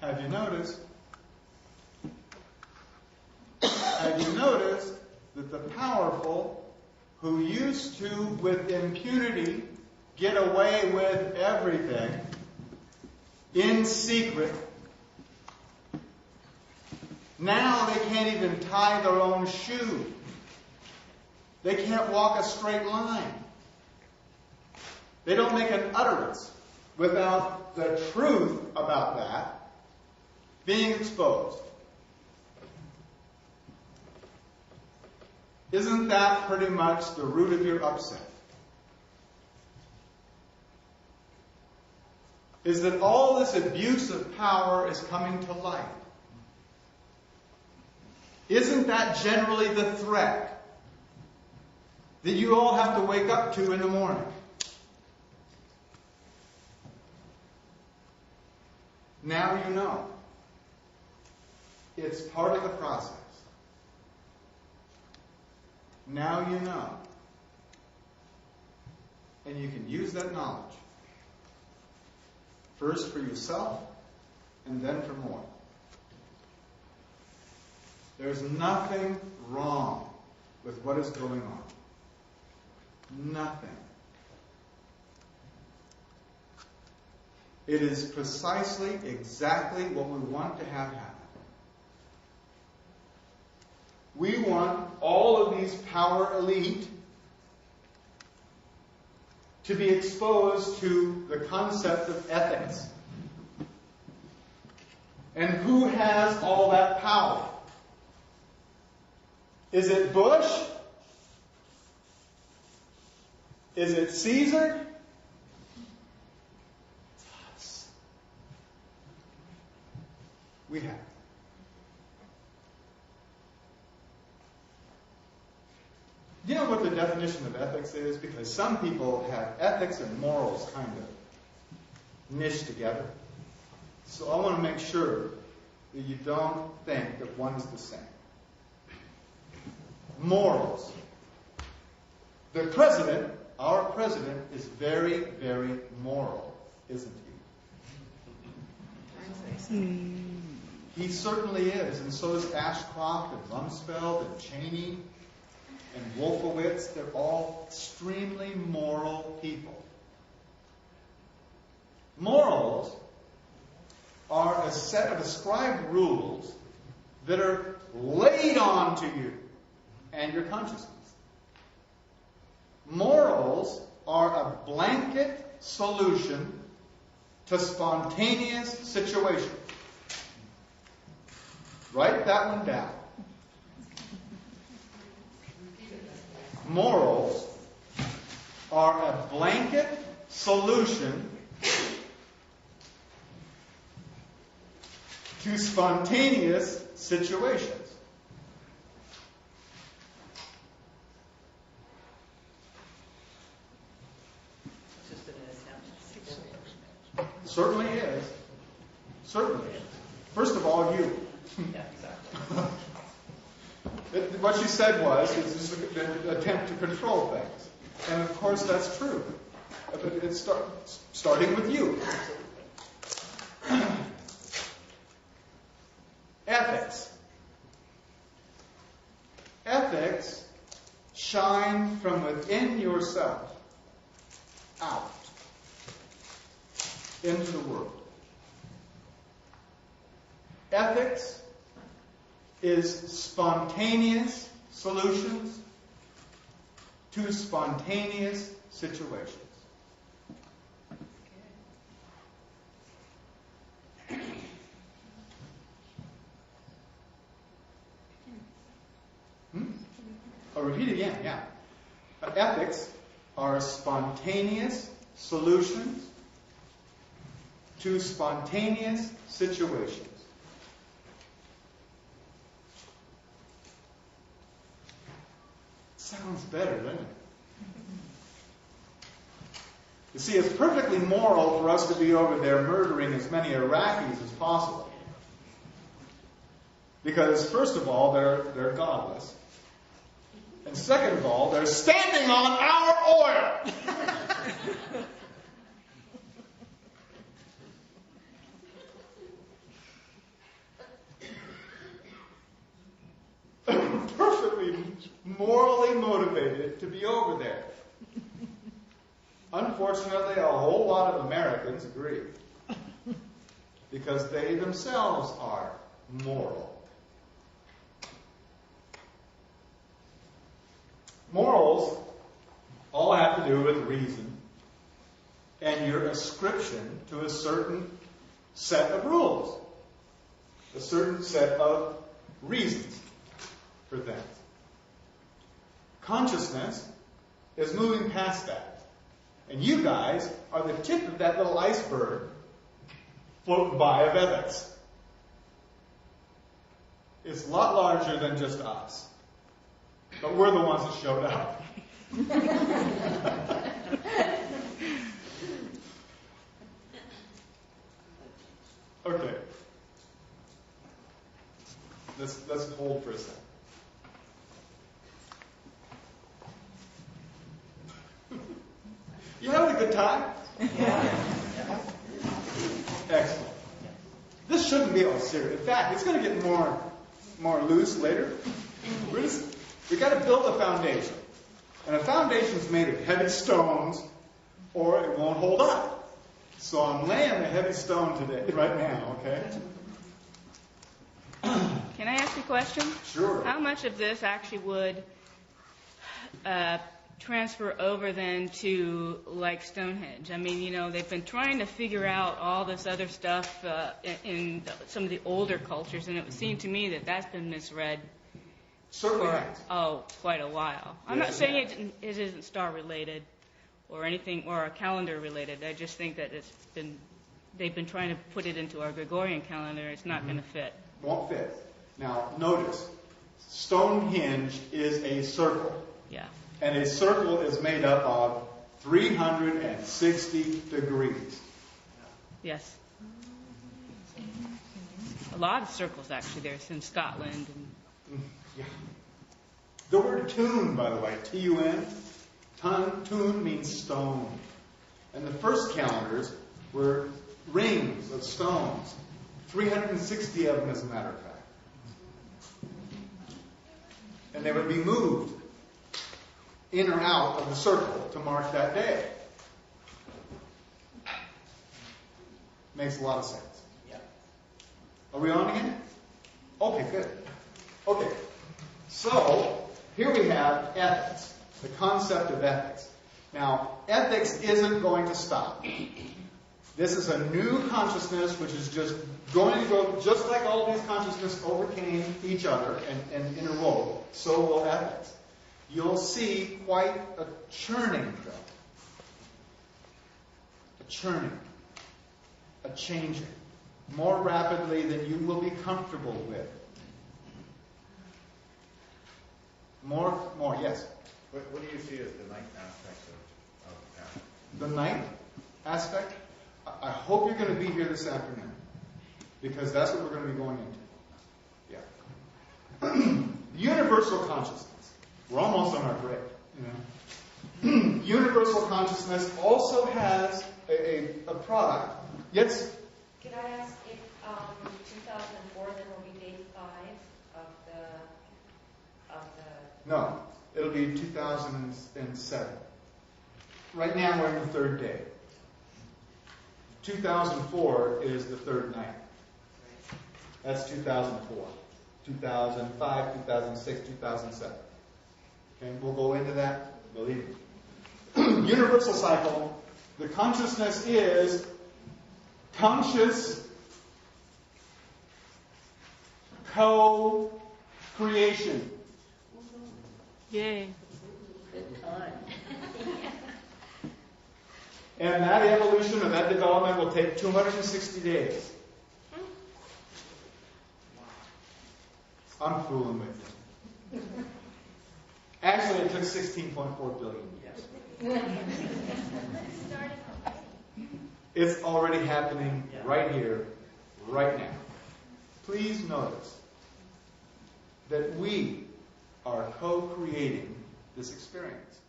Have you noticed? Have you noticed that the powerful who used to, with impunity, get away with everything in secret, now they can't even tie their own shoe. They can't walk a straight line. They don't make an utterance without the truth about that being exposed. Isn't that pretty much the root of your upset? Is that all this abuse of power is coming to light? Isn't that generally the threat that you all have to wake up to in the morning? Now you know. It's part of the process. Now you know. And you can use that knowledge. First for yourself, and then for more. There's nothing wrong with what is going on. Nothing. It is precisely, exactly what we want to have happen. We want all of these power elite to be exposed to the concept of ethics. And who has all that power? Is it Bush? Is it Caesar? It's us. We have. Do you know what the definition of ethics is? Because some people have ethics and morals kind of niched together. So I want to make sure that you don't think that one is the same. Morals. The president, our president, is very, very moral, isn't he? He certainly is, and so is Ashcroft and Rumsfeld and Cheney and Wolfowitz. They're all extremely moral people. Morals are a set of ascribed rules that are laid on to you and your consciousness. Morals are a blanket solution to spontaneous situations. Write that one down. Morals are a blanket solution to spontaneous situations. Certainly is. Certainly is. First of all, you. Yeah, exactly. What she said was, it's just an attempt to control things. And of course that's true. But it's starting with you. Ethics. Ethics shine from within yourself out into the world. Ethics is spontaneous solutions to spontaneous situations. I'll repeat again, yeah. Ethics are spontaneous solutions to spontaneous situations. Sounds better, doesn't it? You see, it's perfectly moral for us to be over there murdering as many Iraqis as possible. Because, first of all, they're godless. And second of all, they're standing on our oil. morally motivated to be over there. Unfortunately, a whole lot of Americans agree. Because they themselves are moral. Morals all have to do with reason and your ascription to a certain set of rules, a certain set of reasons for things. Consciousness is moving past that. And you guys are the tip of that little iceberg floating by of ethics. It's a lot larger than just us. But we're the ones that showed up. Okay. Let's hold for a second. You having a good time? Yeah. Excellent. This shouldn't be all serious. In fact, it's going to get more loose later. We've got to build a foundation. And a foundation is made of heavy stones, or it won't hold up. So I'm laying a heavy stone today, right now, okay? Can I ask you a question? Sure. How much of this actually would transfer over then to like Stonehenge? I mean, they've been trying to figure out all this other stuff in some of the older cultures, and it would seem to me that that's been misread Certainly for has. quite a while. I'm not saying it isn't star related or anything or calendar related. I just think that they've been trying to put it into our Gregorian calendar. It's not going to fit. Won't fit. Now, notice, Stonehenge is a circle. Yeah. And a circle is made up of 360 degrees. Yes. A lot of circles, actually. There's in Scotland. Yeah. The word tune, by the way, T-U-N, tune means stone. And the first calendars were rings of stones. 360 of them, as a matter of fact. And they would be moved in or out of the circle to mark that day. Makes a lot of sense. Yeah. Are we on again? Okay, good. Okay. So, here we have ethics, the concept of ethics. Now, ethics isn't going to stop. This is a new consciousness which is just going to go, just like all these consciousnesses overcame each other and interwove, so will ethics. You'll see quite a churning, though. A churning. A changing. More rapidly than you will be comfortable with. More, yes? What do you see as the night aspect of ethics? The night aspect? I hope you're going to be here this afternoon. Because that's what we're going to be going into. Yeah. Universal consciousness. We're almost on our break. Universal consciousness also has a product. Yes? Could I ask if 2004 then will be day 5 of the... No. It'll be 2007. Right now we're in the third day. 2004 is the third night. That's 2004. 2005, 2006, 2007. Okay, we'll go into that, believe me. Universal cycle. The consciousness is conscious co-creation. Yay. And that evolution or that development will take 260 days. I'm fooling with you. Actually, it took 16.4 billion years. It's already happening right here, right now. Please notice that we are co-creating this experience.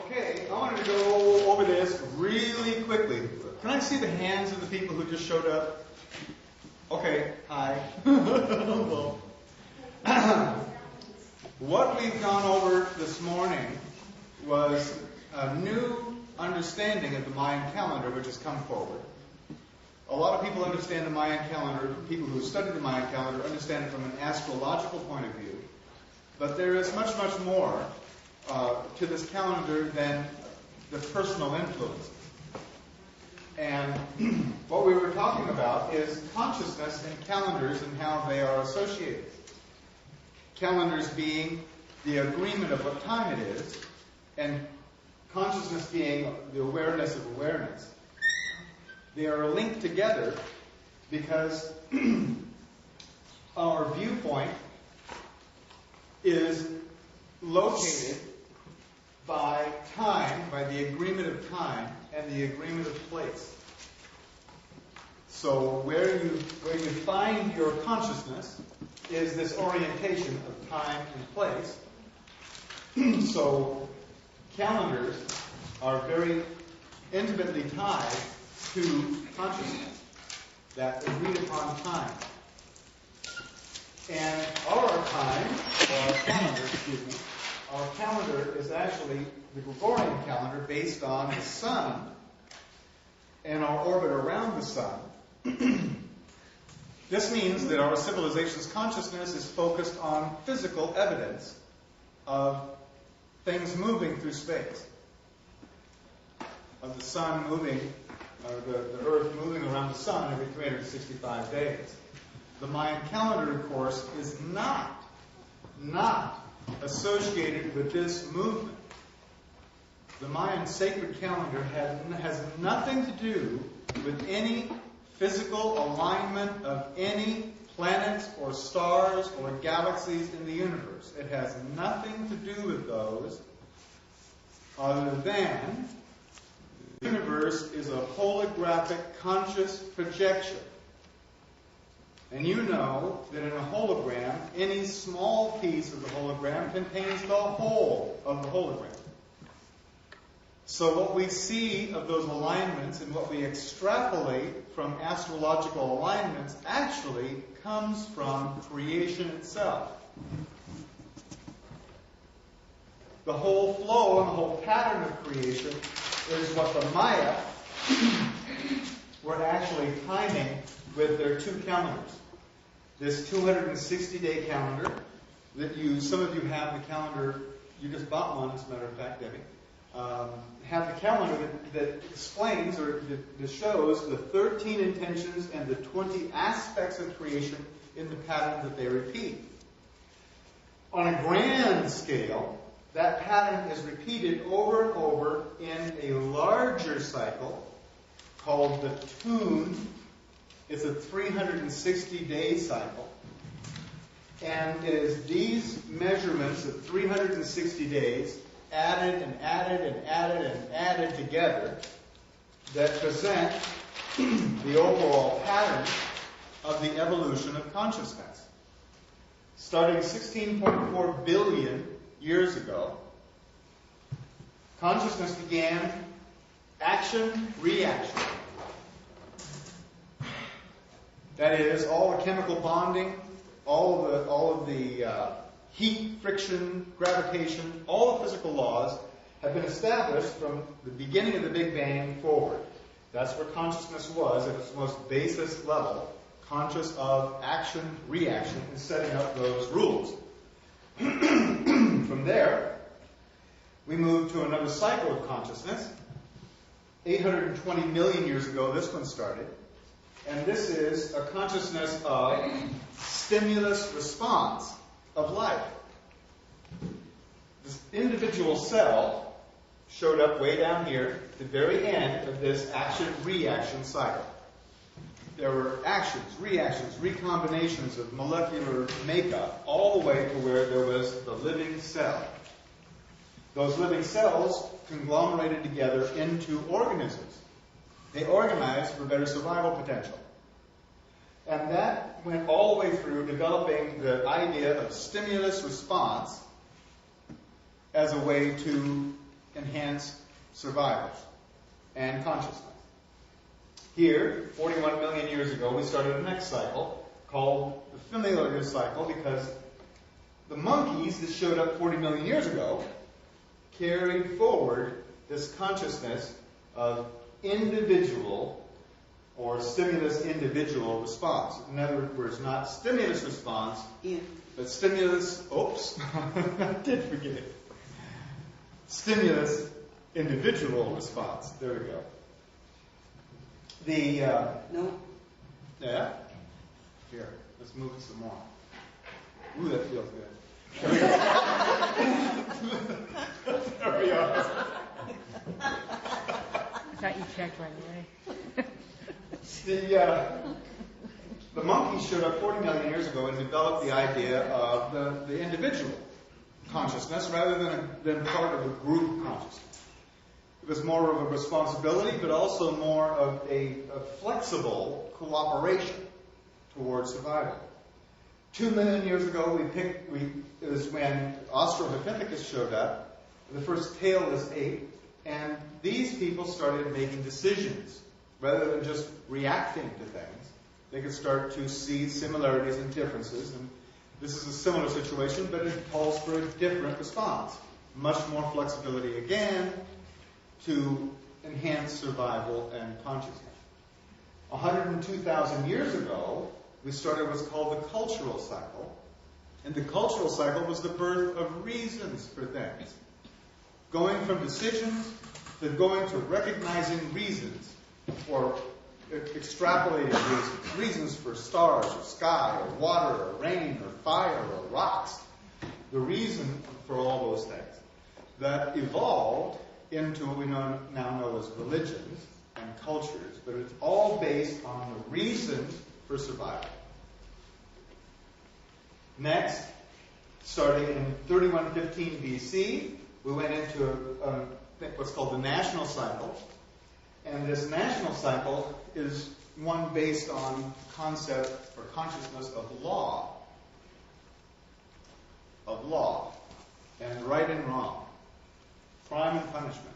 Okay, I wanted to go over this really quickly. Can I see the hands of the people who just showed up? Okay, hi. Well, What we've gone over this morning was a new understanding of the Mayan calendar which has come forward. A lot of people understand the Mayan calendar, people who study the Mayan calendar understand it from an astrological point of view. But there is much, much more to this calendar than the personal influences. And what we were talking about is consciousness and calendars and how they are associated. Calendars being the agreement of what time it is, and consciousness being the awareness of awareness. They are linked together because our viewpoint is located by time, by the agreement of time and the agreement of place. So where you find your consciousness is this orientation of time and place. So calendars are very intimately tied to consciousness, that agreed upon time. And our time, or our calendar is actually the Gregorian calendar based on the sun and our orbit around the sun. This means that our civilization's consciousness is focused on physical evidence of things moving through space, of the sun moving, or the earth moving around the sun every 365 days. The Mayan calendar, of course, is not associated with this movement. The Mayan sacred calendar has nothing to do with any physical alignment of any planets or stars or galaxies in the universe. It has nothing to do with those other than the universe is a holographic conscious projection. And you know that in a hologram, any small piece of the hologram contains the whole of the hologram. So what we see of those alignments and what we extrapolate from astrological alignments actually comes from creation itself. The whole flow and the whole pattern of creation is what the Maya were actually timing with their two calendars. This 260-day calendar that some of you have the calendar, you just bought one, as a matter of fact, Debbie, have the calendar that explains or that shows the 13 intentions and the 20 aspects of creation in the pattern that they repeat. On a grand scale, that pattern is repeated over and over in a larger cycle called the tune. It's a 360-day cycle. And it is these measurements of 360 days added and added and added and added together that present the overall pattern of the evolution of consciousness. Starting 16.4 billion years ago, consciousness began action-reaction. That is, all the chemical bonding, all of the heat, friction, gravitation, all the physical laws have been established from the beginning of the Big Bang forward. That's where consciousness was at its most basest level, conscious of action, reaction, and setting up those rules. From there, we move to another cycle of consciousness. 820 million years ago, this one started. And this is a consciousness of stimulus response of life. This individual cell showed up way down here at the very end of this action-reaction cycle. There were actions, reactions, recombinations of molecular makeup, all the way to where there was the living cell. Those living cells conglomerated together into organisms. They organized for better survival potential. And that went all the way through developing the idea of stimulus response as a way to enhance survival and consciousness. Here, 41 million years ago, we started the next cycle called the familiar cycle because the monkeys that showed up 40 million years ago carried forward this consciousness of individual or stimulus-individual response. In other words, not stimulus response, but stimulus, oops, I did forget it. Stimulus-individual response. There we go. No. Yeah? Here, let's move it some more. Ooh, that feels good. There we are. Thought you checked right away. The monkeys showed up 40 million years ago and developed the idea of the individual consciousness rather than part of a group consciousness. It was more of a responsibility, but also more of a flexible cooperation towards survival. 2 million years ago, it was when Australopithecus showed up, the first tailless ape, and these people started making decisions rather than just reacting to things. They could start to see similarities and differences, and this is a similar situation, but it calls for a different response. Much more flexibility again to enhance survival and consciousness. 102,000 years ago, we started what's called the cultural cycle. And the cultural cycle was the birth of reasons for things. Going from decisions to going to recognizing reasons, or extrapolating reasons. Reasons for stars, or sky, or water, or rain, or fire, or rocks. The reason for all those things that evolved into what we now know as religions and cultures, but it's all based on the reasons for survival. Next, starting in 3115 BC, we went into what's called the national cycle. And this national cycle is one based on concept or consciousness of law. Of law. And right and wrong. Crime and punishment.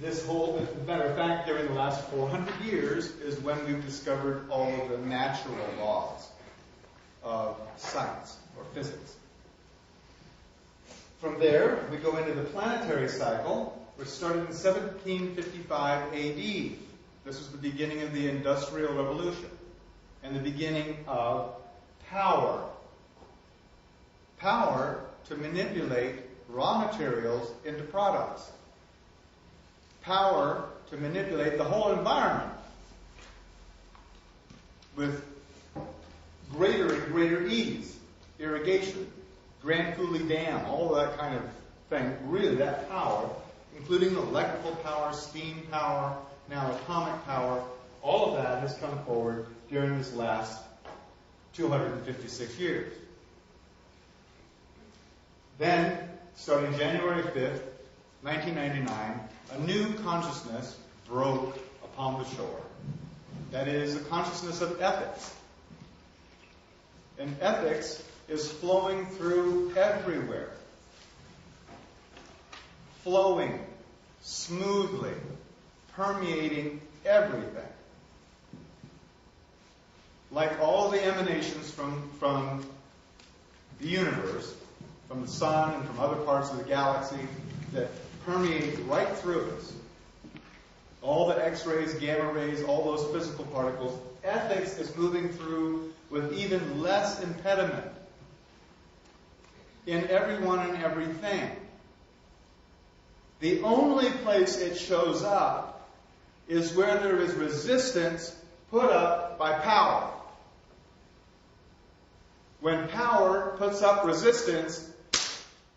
This whole, as a matter of fact, during the last 400 years is when we've discovered all of the natural laws of science or physics. From there, we go into the planetary cycle, which started in 1755 AD. This was the beginning of the Industrial Revolution and the beginning of power. Power to manipulate raw materials into products. Power to manipulate the whole environment with greater and greater ease. Irrigation, Grand Coulee Dam, all that kind of thing. Really, that power, including electrical power, steam power, now atomic power, all of that has come forward during this last 256 years. Then, starting January 5th, 1999, a new consciousness broke upon the shore. That is the consciousness of ethics. And ethics is flowing through everywhere. Flowing smoothly, permeating everything. Like all the emanations from the universe, from the sun and from other parts of the galaxy that permeate right through us. All the X-rays, gamma rays, all those physical particles, ethics is moving through with even less impediment in everyone and everything. The only place it shows up is where there is resistance put up by power. When power puts up resistance,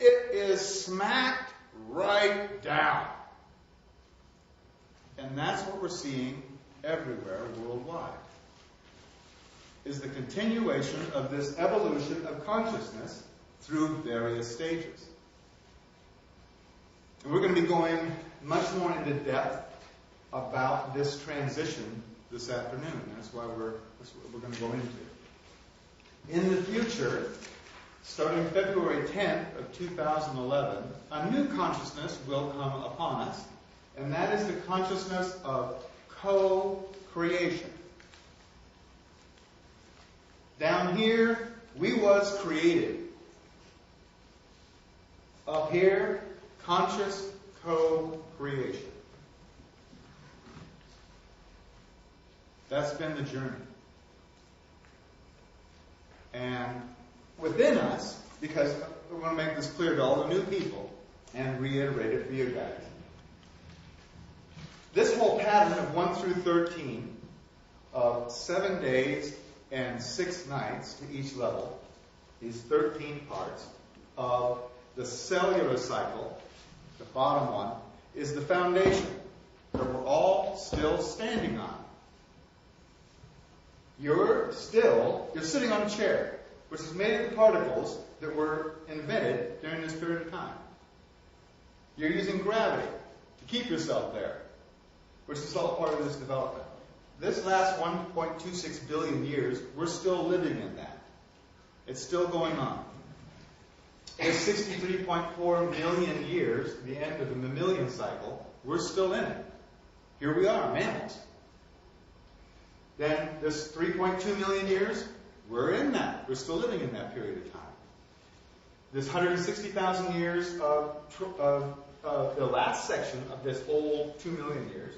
it is smacked right down. And that's what we're seeing everywhere worldwide, is the continuation of this evolution of consciousness through various stages. And we're going to be going much more into depth about this transition this afternoon. That's what we're going to go into. In the future, starting February 10th of 2011, a new consciousness will come upon us, and that is the consciousness of co-creation. Down here, we was created. Up here, conscious co-creation. That's been the journey. And within us, because we want to make this clear to all the new people and reiterate it for you guys. This whole pattern of 1 through 13 of 7 days and 6 nights to each level, these 13 parts of the cellular cycle, the bottom one, is the foundation that we're all still standing on. You're sitting on a chair, which is made of the particles that were invented during this period of time. You're using gravity to keep yourself there, which is all part of this development. This last 1.26 billion years, we're still living in that. It's still going on. It's 63.4 million years, the end of the mammalian cycle, we're still in it. Here we are, mammals. Then this 3.2 million years, we're in that. We're still living in that period of time. This 160,000 years of the last section of this whole 2 million years,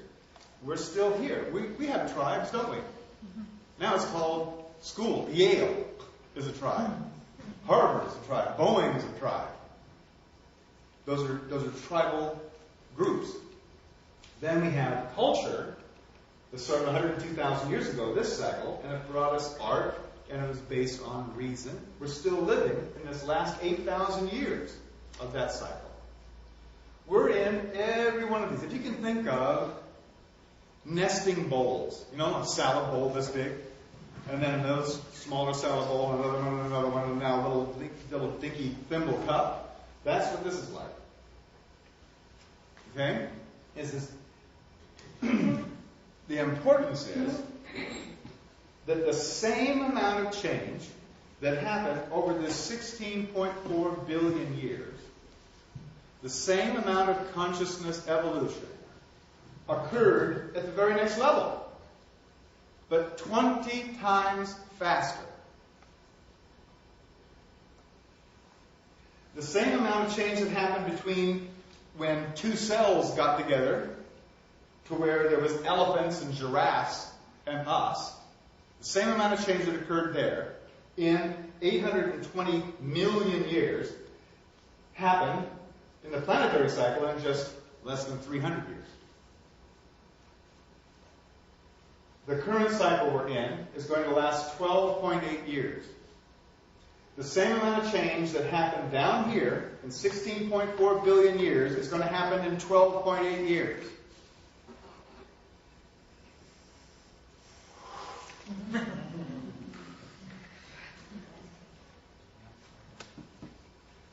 we're still here. We have tribes, don't we? Now it's called school. Yale is a tribe. Harvard is a tribe. Boeing is a tribe. Those are tribal groups. Then we have culture that started 102,000 years ago, this cycle, and it brought us art, and it was based on reason. We're still living in this last 8,000 years of that cycle. We're in every one of these. If you can think of nesting bowls, a salad bowl this big, and then another smaller salad bowl, another one, and now a little dinky thimble cup. That's what this is like. Okay? The importance is that the same amount of change that happened over this 16.4 billion years, the same amount of consciousness evolution occurred at the very next level, but 20 times faster. The same amount of change that happened between when 2 cells got together to where there was elephants and giraffes and us, the same amount of change that occurred there in 820 million years happened in the planetary cycle in just less than 300 years. The current cycle we're in is going to last 12.8 years. The same amount of change that happened down here in 16.4 billion years is going to happen in 12.8 years.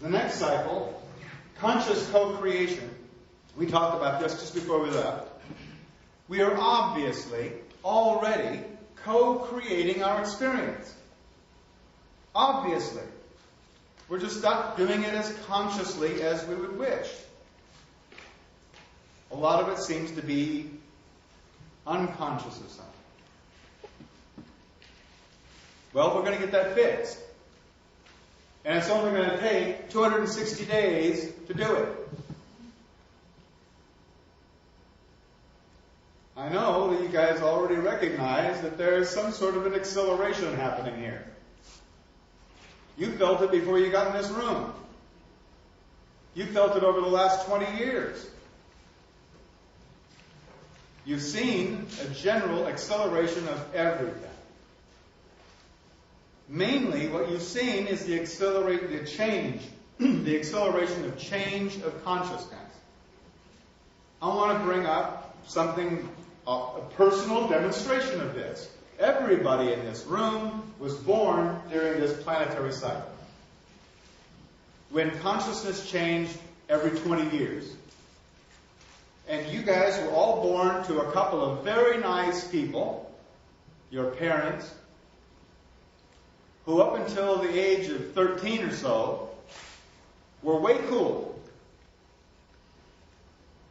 The next cycle, conscious co-creation, we talked about this just before we left. We are obviously already co-creating our experience. Obviously. We're just not doing it as consciously as we would wish. A lot of it seems to be unconscious of something. Well, we're going to get that fixed. And it's only going to take 260 days to do it. I know that you guys already recognize that there's some sort of an acceleration happening here. You felt it before you got in this room. You felt it over the last 20 years. You've seen a general acceleration of everything. Mainly, what you've seen is the acceleration of change of consciousness. I want to bring up something, a personal demonstration of this. Everybody in this room was born during this planetary cycle, when consciousness changed every 20 years. And you guys were all born to a couple of very nice people, your parents, who up until the age of 13 or so were way cool.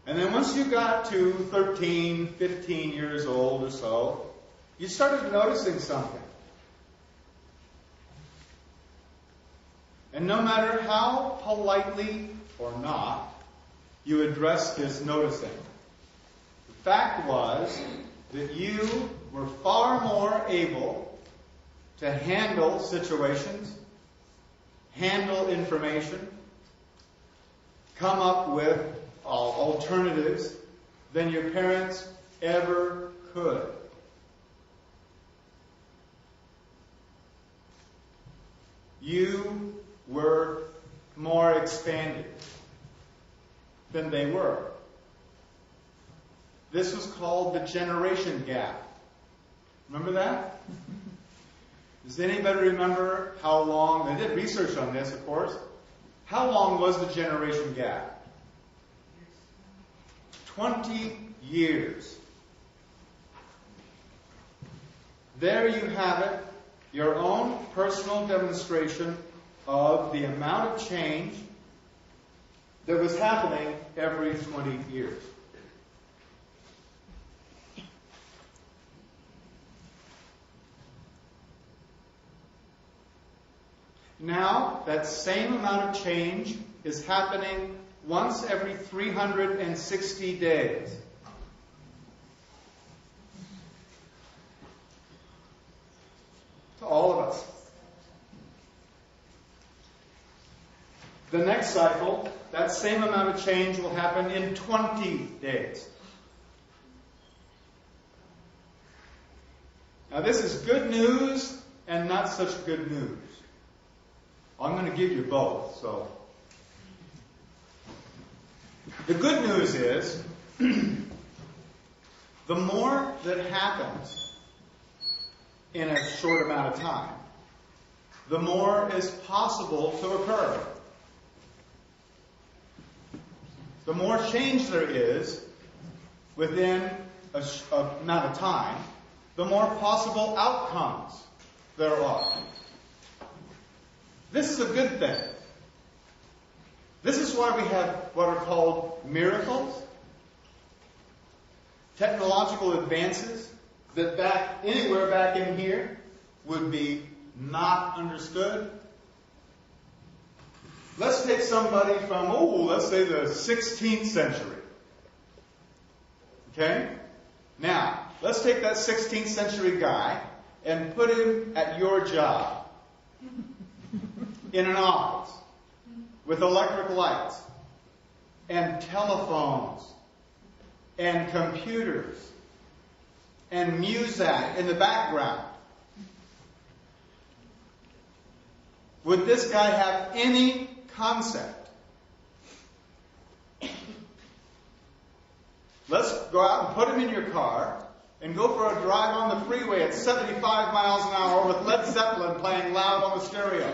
And then once you got to 13, 15 years old or so, you started noticing something. And no matter how politely or not you address this noticing, the fact was that you were far more able to handle situations, handle information, come up with alternatives than your parents ever could. You were more expanded than they were. This was called the generation gap. Remember that? Does anybody remember how long? They did research on this, of course. How long was the generation gap? 20 years. There you have it, your own personal demonstration of the amount of change that was happening every 20 years. Now, that same amount of change is happening once every 360 days. To all of us. The next cycle, that same amount of change will happen in 20 days. Now, this is good news and not such good news. I'm going to give you both, so. The good news is, the more that happens in a short amount of time, the more is possible to occur. The more change there is within an amount of time, the more possible outcomes there are. This is a good thing. This is why we have what are called miracles, technological advances that anywhere back in here would be not understood. Let's take somebody from, let's say the 16th century. Okay? Now, let's take that 16th century guy and put him at your job in an office with electric lights and telephones and computers and music in the background. Would this guy have any concept? Let's go out and put him in your car and go for a drive on the freeway at 75 miles an hour with Led Zeppelin playing loud on the stereo.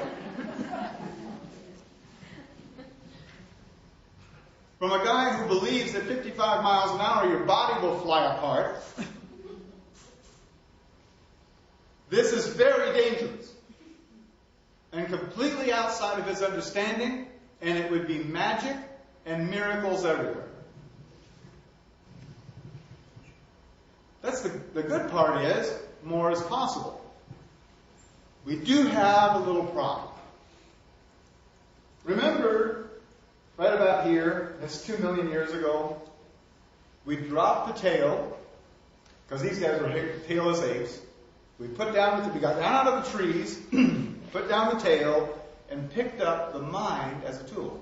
From a guy who believes that 55 miles an hour your body will fly apart. This is very dangerous and completely outside of his understanding, and it would be magic and miracles everywhere. That's the good part is, more is possible. We do have a little problem. Remember, right about here, that's 2 million years ago, we dropped the tail, because these guys were tailless apes. We got down out of the trees, put down the tail, and picked up the mind as a tool.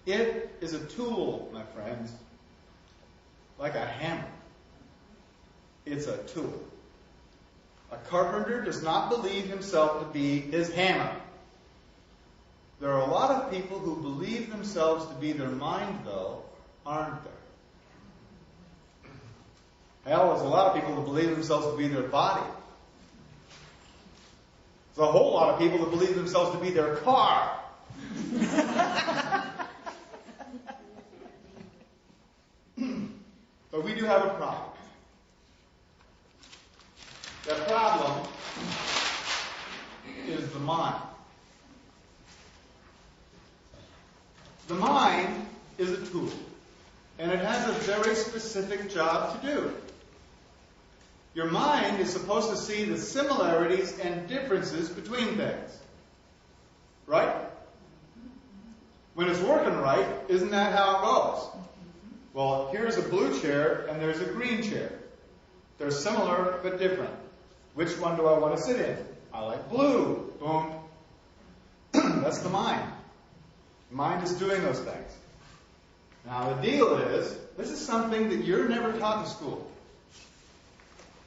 It is a tool, my friends, like a hammer. It's a tool. A carpenter does not believe himself to be his hammer. There are a lot of people who believe themselves to be their mind, though, aren't there? Hell, there's a lot of people who believe themselves to be their body. There's a whole lot of people who believe themselves to be their car. But we do have a problem. That problem is the mind. The mind is a tool, and it has a very specific job to do. Your mind is supposed to see the similarities and differences between things. Right? When it's working right, isn't that how it goes? Well, here's a blue chair and there's a green chair. They're similar but different. Which one do I want to sit in? I like blue. Boom. That's the mind. Mind is doing those things. Now the deal is, this is something that you're never taught in school.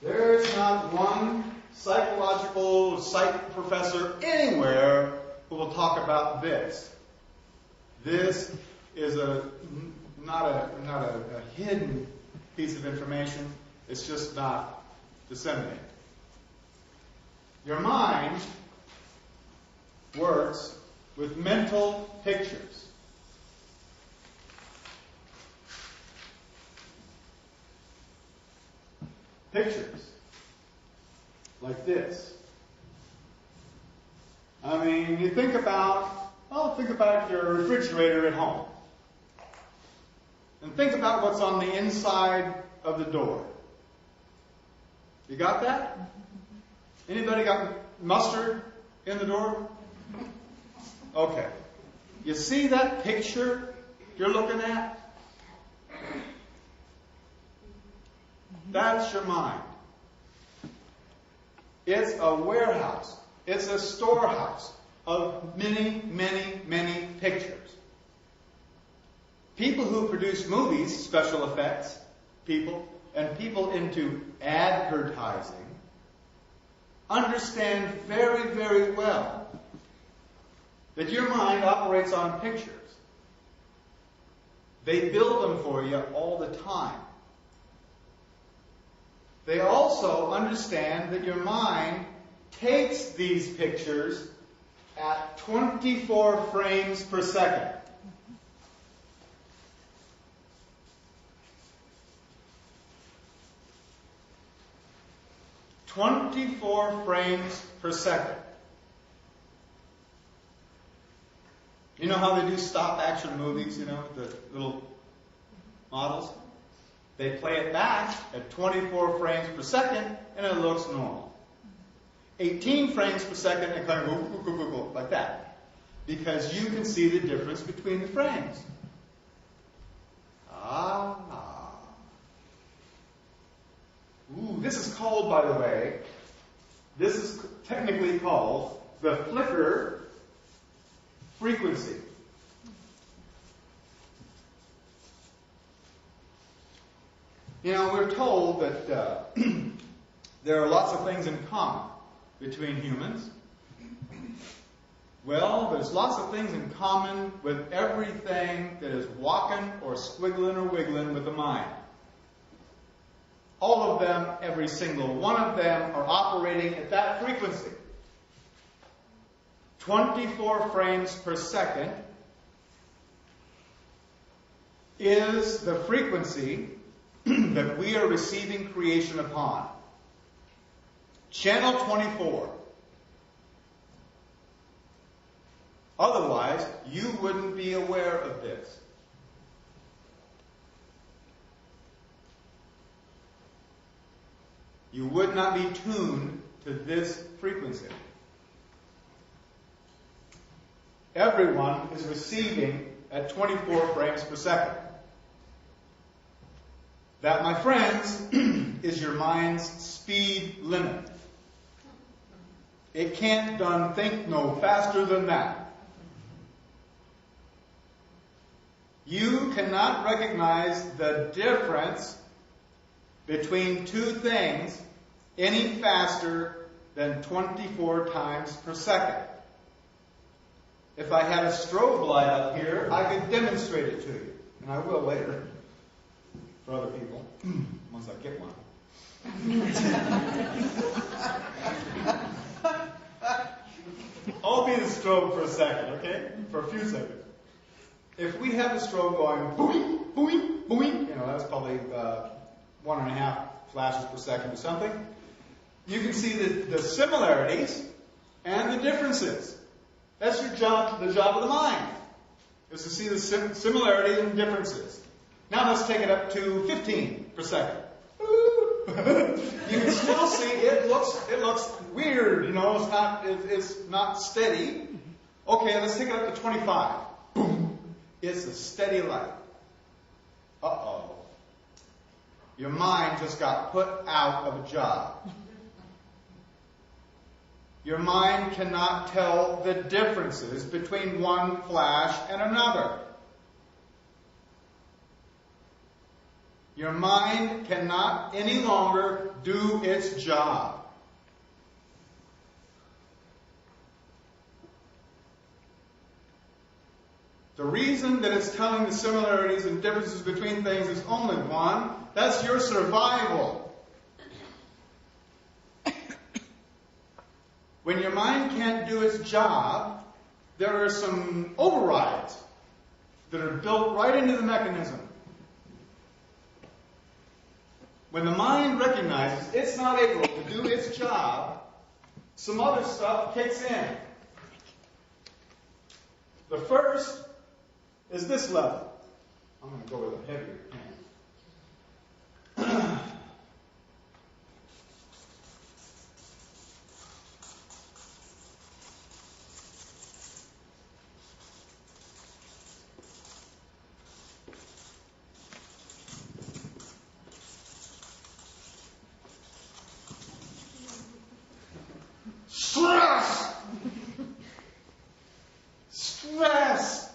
There's not one psychological psych professor anywhere who will talk about this. This is not a hidden piece of information. It's just not disseminated. Your mind works with mental pictures. Pictures like this. I mean, you think about your refrigerator at home. And think about what's on the inside of the door. You got that? Anybody got mustard in the door? Okay. You see that picture you're looking at? That's your mind. It's a warehouse. It's a storehouse of many, many, many pictures. People who produce movies, special effects people, and people into advertising understand very, very well that your mind operates on pictures. They build them for you all the time. They also understand that your mind takes these pictures at 24 frames per second. "24 frames per second." You know how they do stop-action movies, the little models? They play it back at 24 frames per second, and it looks normal. 18 frames per second, and kind of go, like that. Because you can see the difference between the frames. Ooh, this is called, by the way, this is technically called the flicker frequency. We're told that there are lots of things in common between humans. Well, there's lots of things in common with everything that is walking or squiggling or wiggling with the mind. All of them, every single one of them, are operating at that frequency. 24 frames per second is the frequency that we are receiving creation upon. Channel 24. Otherwise, you wouldn't be aware of this. You would not be tuned to this frequency. Everyone is receiving at 24 frames per second. That, my friends, is your mind's speed limit. It can't done think no faster than that. You cannot recognize the difference between two things any faster than 24 times per second. If I had a strobe light up here, I could demonstrate it to you. And I will later. For other people. Once I get one. I'll be the strobe for a second, okay? For a few seconds. If we have the strobe going boing, boing, boing, that's probably 1.5 flashes per second or something, you can see the similarities and the differences. That's your job, the job of the mind, is to see the similarities and differences. Now let's take it up to 15 per second. You can still see it looks weird, it's not steady. Okay, let's take it up to 25. Boom. It's a steady light. Uh-oh. Your mind just got put out of a job. Your mind cannot tell the differences between one flash and another. Your mind cannot any longer do its job. The reason that it's telling the similarities and differences between things is only one. That's your survival. When your mind can't do its job, there are some overrides that are built right into the mechanism. When the mind recognizes it's not able to do its job, some other stuff kicks in. The first is this level. I'm going to go with a heavier pen. Stress! Stress!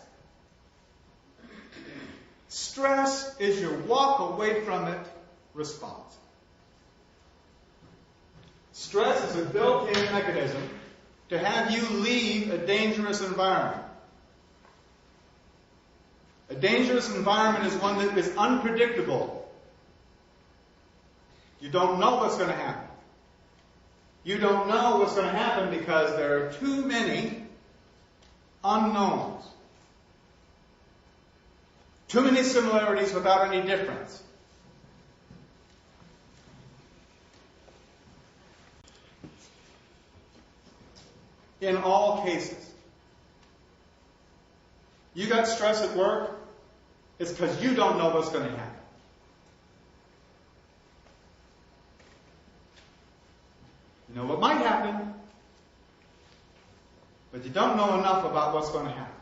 Stress is your walk away from it response. Stress is a built-in mechanism to have you leave a dangerous environment. A dangerous environment is one that is unpredictable. You don't know what's going to happen. You don't know what's going to happen because there are too many unknowns. Too many similarities without any difference. In all cases, you got stress at work, it's because you don't know what's going to happen. You know what might happen, but you don't know enough about what's going to happen.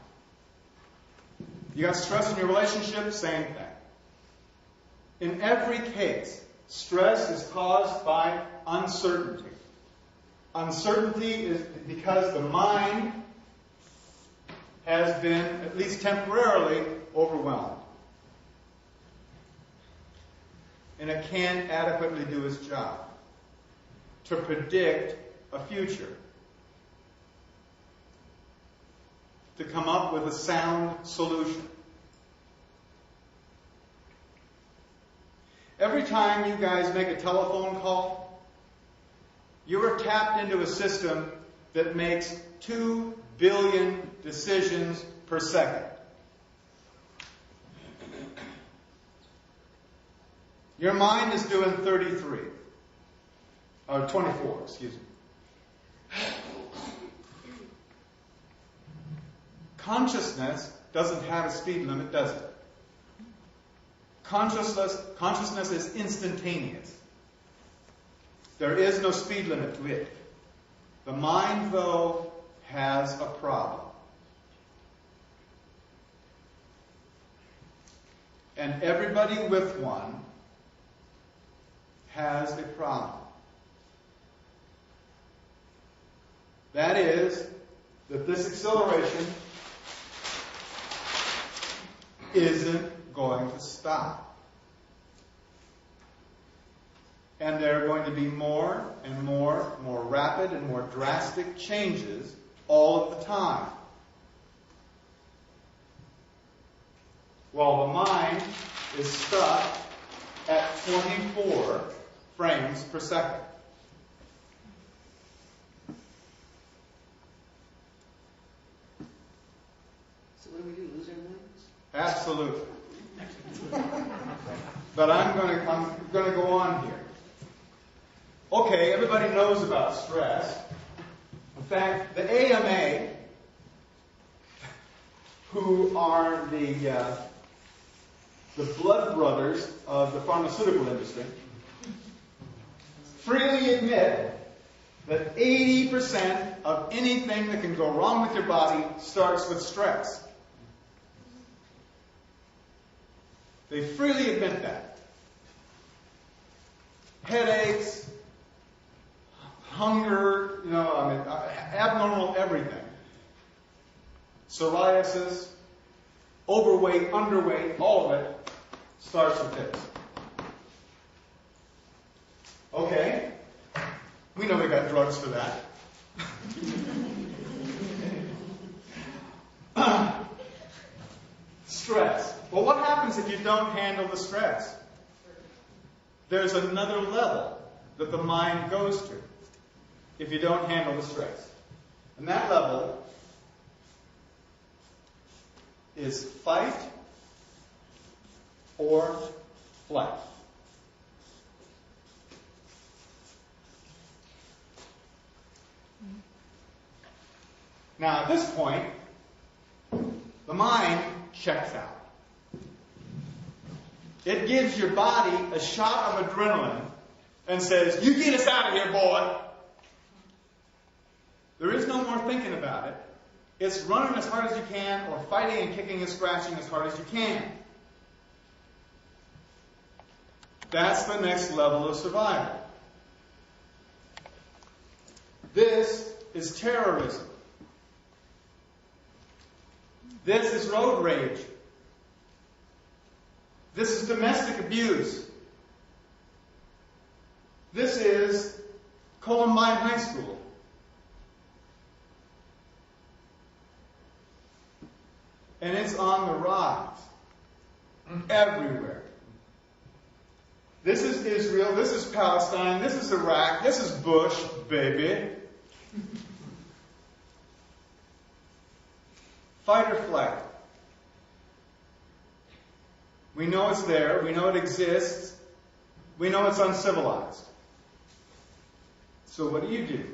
You got stress in your relationship, same thing. In every case, stress is caused by uncertainty. Uncertainty is because the mind has been, at least temporarily, overwhelmed. And it can't adequately do its job to predict a future, to come up with a sound solution. Every time you guys make a telephone call, you are tapped into a system that makes 2 billion decisions per second. Your mind is doing 33. Or 24, excuse me. Consciousness doesn't have a speed limit, does it? Consciousness is instantaneous. There is no speed limit to it. The mind, though, has a problem. And everybody with one has a problem. That is, that this acceleration isn't going to stop. And there are going to be more and more rapid and more drastic changes all of the time. While the mind is stuck at 24 frames per second. So what do we do? Lose our minds? Absolutely. But I'm going to go on here. Okay, everybody knows about stress. In fact, the AMA, who are the blood brothers of the pharmaceutical industry, freely admit that 80% of anything that can go wrong with your body starts with stress. They freely admit that. Headaches, hunger, abnormal everything. Psoriasis, overweight, underweight, all of it starts with this. Okay, we know they got drugs for that. Stress. Well, what happens if you don't handle the stress? There's another level that the mind goes to if you don't handle the stress. And that level is fight or flight. Now, at this point, the mind checks out. It gives your body a shot of adrenaline and says, "You get us out of here, boy." There is no more thinking about it. It's running as hard as you can or fighting and kicking and scratching as hard as you can. That's the next level of survival. This is terrorism. This is road rage. This is domestic abuse. This is Columbine High School. And it's on the rise. Everywhere. This is Israel. This is Palestine. This is Iraq. This is Bush, baby. Fight or flight. We know it's there. We know it exists. We know it's uncivilized. So what do?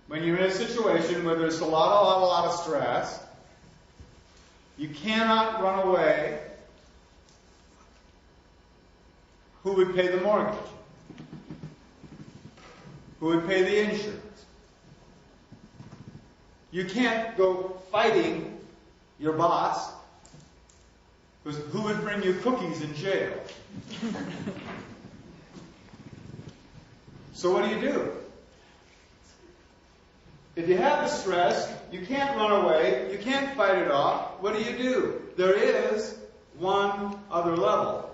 When you're in a situation where there's a lot of stress, you cannot run away. Who would pay the mortgage? Who would pay the insurance? You can't go fighting your boss, because who would bring you cookies in jail? So what do? If you have the stress, you can't run away, you can't fight it off, what do? There is one other level.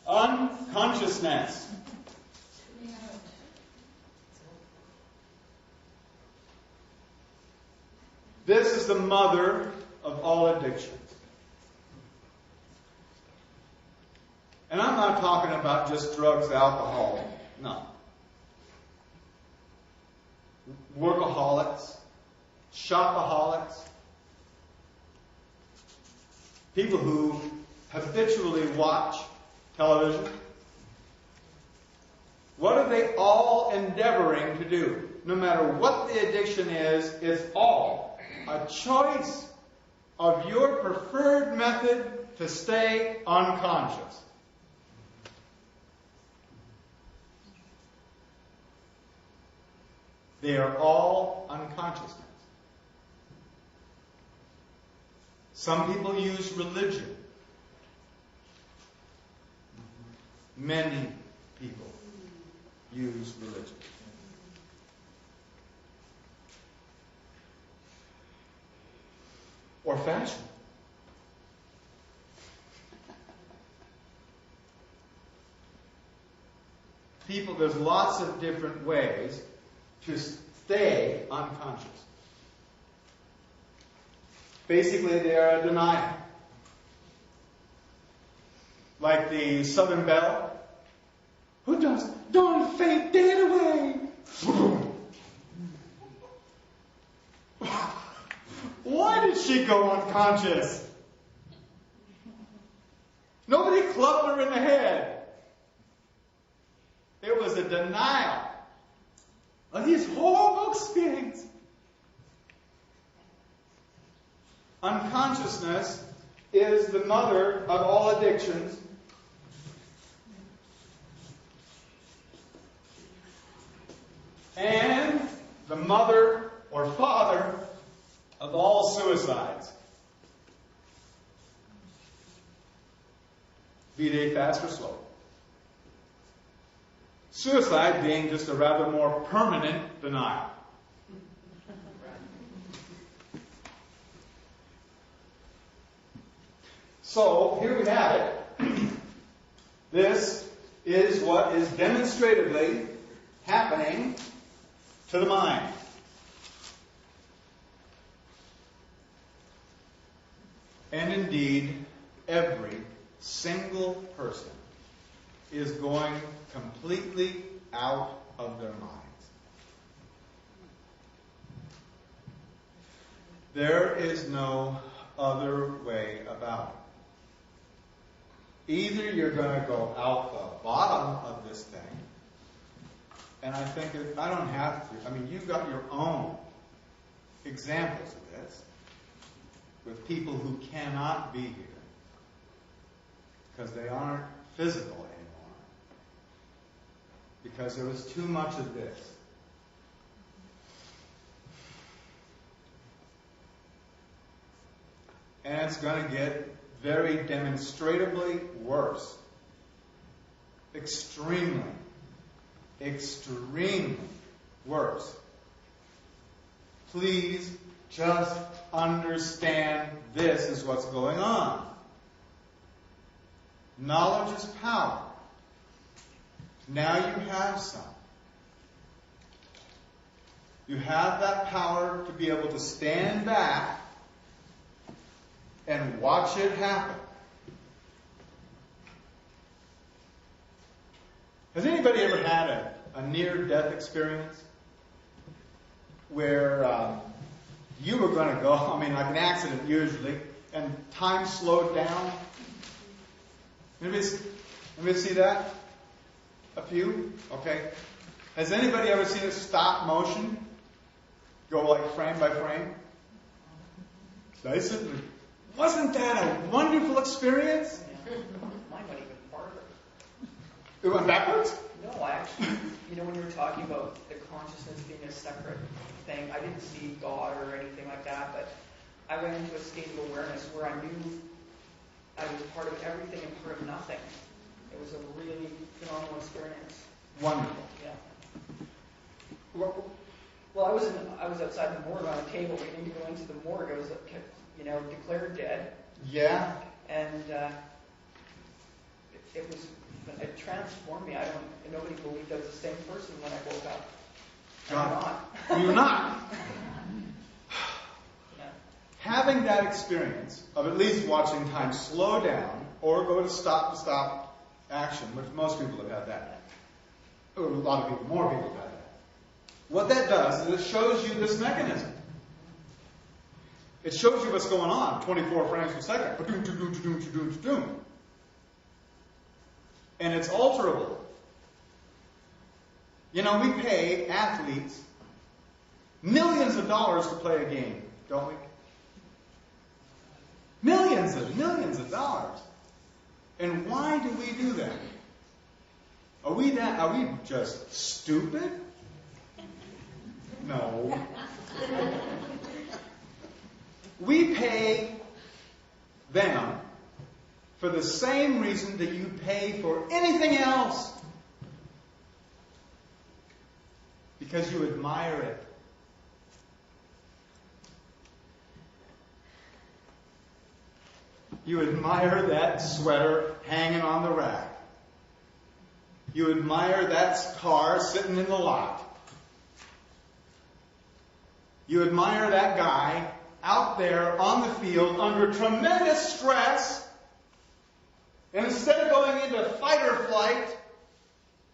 Unconsciousness. This is the mother of all addictions. And I'm not talking about just drugs, alcohol. No. Workaholics, shopaholics, people who habitually watch television. What are they all endeavoring to do? No matter what the addiction is, it's all a choice of your preferred method to stay unconscious. They are all unconsciousness. Some people use religion. Many people use religion. Or fashion. People, there's lots of different ways to stay unconscious. Basically, they are a denial. Like the Southern Belle. Who does? Don't fade dead away. Why did she go unconscious? Nobody clubbed her in the head. It was a denial of these horrible experiences. Unconsciousness is the mother of all addictions. And the mother or father of all suicides. Be they fast or slow. Suicide being just a rather more permanent denial. So, here we have it. This is what is demonstratively happening to the mind. And indeed, every single person is going completely out of their minds. There is no other way about it. Either you're going to go out the bottom of this thing, and I think I don't have to. I mean, you've got your own examples of this with people who cannot be here because they aren't physical anymore, because there was too much of this. And it's going to get very demonstratively worse. Extremely worse. Please just understand this is what's going on. Knowledge is power. Now you have some. You have that power to be able to stand back and watch it happen. Has anybody ever had a near-death experience where you were going to go, I mean, like an accident usually, and time slowed down? Anybody see that? A few? Okay. Has anybody ever seen a stop motion go like frame by frame? Wasn't that a wonderful experience? Mine went even farther. It went backwards? No, I actually, when you were talking about the consciousness being a separate thing, I didn't see God or anything like that, but I went into a state of awareness where I knew I was part of everything and part of nothing. It was a really phenomenal experience. Wonderful. Yeah. Well, I was outside the morgue on a table waiting to go into the morgue. I was, declared dead. Yeah. And it transformed me. Nobody believed I was the same person when I woke up. I'm not. You're not. Yeah. Having that experience of at least watching time slow down or go to stop action, which most people have had that. Or a lot of people, more people have had that. What that does is it shows you this mechanism. It shows you what's going on, 24 frames per second. And it's alterable. We pay athletes millions of dollars to play a game, don't we? Millions of dollars. And why do we do that? Are we just stupid? No. We pay them for the same reason that you pay for anything else. Because you admire it. You admire that sweater hanging on the rack. You admire that car sitting in the lot. You admire that guy out there on the field under tremendous stress, and instead of going into fight or flight,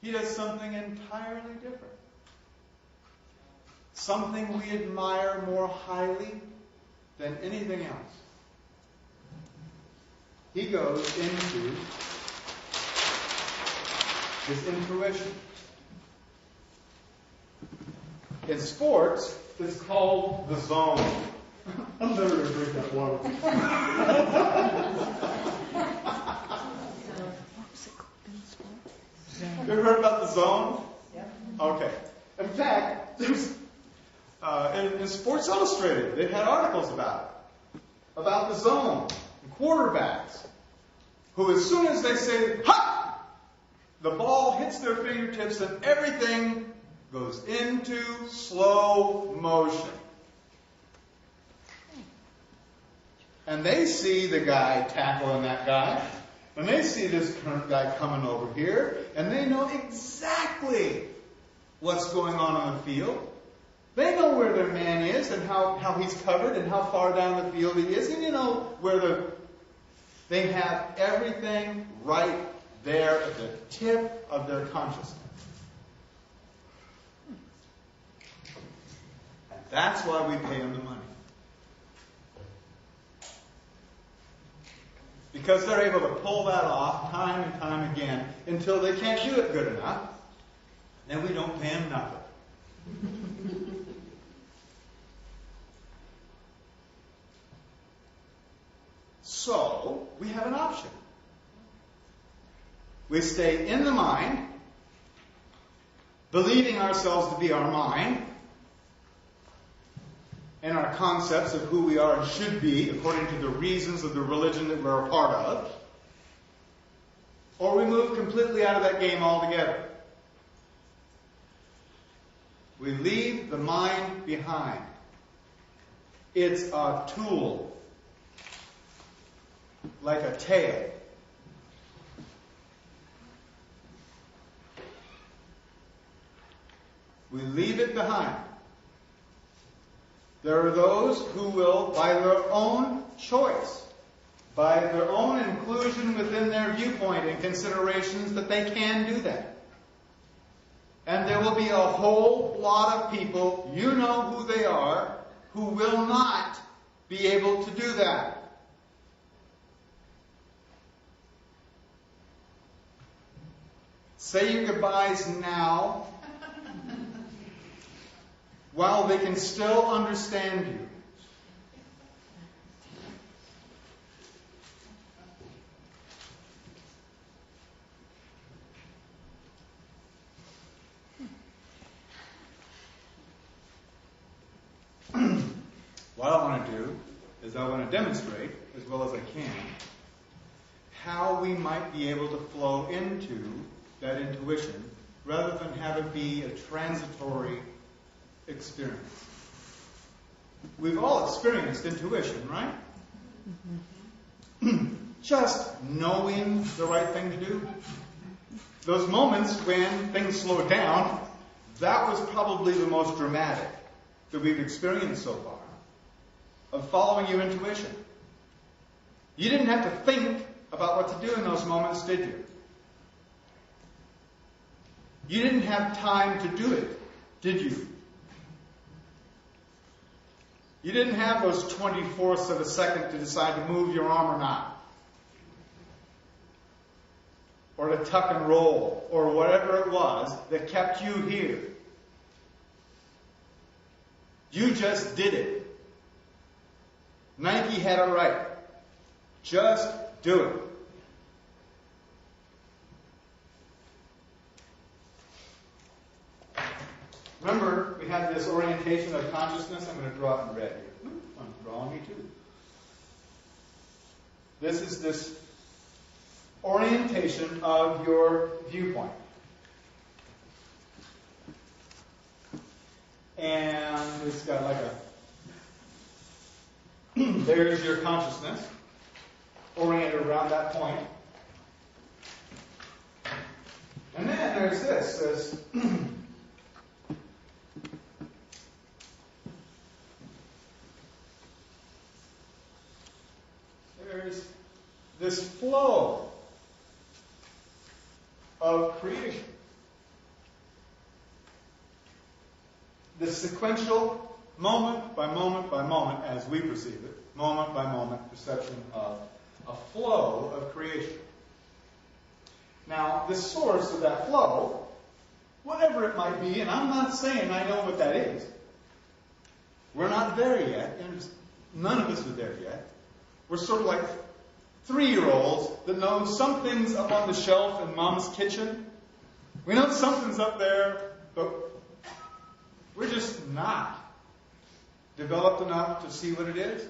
he does something entirely different. Something we admire more highly than anything else. He goes into his intuition. In sports, it's called the zone. I'm never going to drink that water. You ever heard about the zone? Yeah. Okay. In fact, there's in Sports Illustrated, they've had articles about the zone, quarterbacks, who as soon as they say, ha! The ball hits their fingertips and everything goes into slow motion. And they see the guy tackling that guy, and they see this current guy coming over here, and they know exactly what's going on the field. They know where their man is and how he's covered and how far down the field he is. And you know they have everything right there at the tip of their consciousness. And that's why we pay them the money. Because they're able to pull that off time and time again until they can't do it good enough. Then we don't pay them nothing. So, we have an option. We stay in the mind, believing ourselves to be our mind, and our concepts of who we are and should be according to the reasons of the religion that we're a part of, or we move completely out of that game altogether. We leave the mind behind. It's a tool, like a tail. We leave it behind. There are those who will, by their own choice, by their own inclusion within their viewpoint and considerations, that they can do that. And there will be a whole lot of people, you know who they are, who will not be able to do that. Say your goodbyes now, while they can still understand you. What I want to do is I want to demonstrate, as well as I can, how we might be able to flow into that intuition rather than have it be a transitory experience. We've all experienced intuition, right? Mm-hmm. Just knowing the right thing to do. Those moments when things slow down, that was probably the most dramatic that we've experienced so far, of following your intuition. You didn't have to think about what to do in those moments, did you? You didn't have time to do it, did you? You didn't have those 24ths of a second to decide to move your arm or not. Or to tuck and roll, or whatever it was that kept you here. You just did it. Nike had it right. Just do it. Remember, we had this orientation of consciousness. I'm going to draw it in red here. I'm drawing me too. This is this orientation of your viewpoint. And it's got like there's your consciousness, oriented around that point. And then there's this. There's this flow of creation. This sequential, moment by moment by moment, as we perceive it, moment by moment perception of a flow of creation. Now, the source of that flow, whatever it might be, and I'm not saying I know what that is. We're not there yet. none of us are there yet. We're sort of like 3-year-olds that know something's up on the shelf in Mom's kitchen. We know something's up there, but we're just not developed enough to see what it is.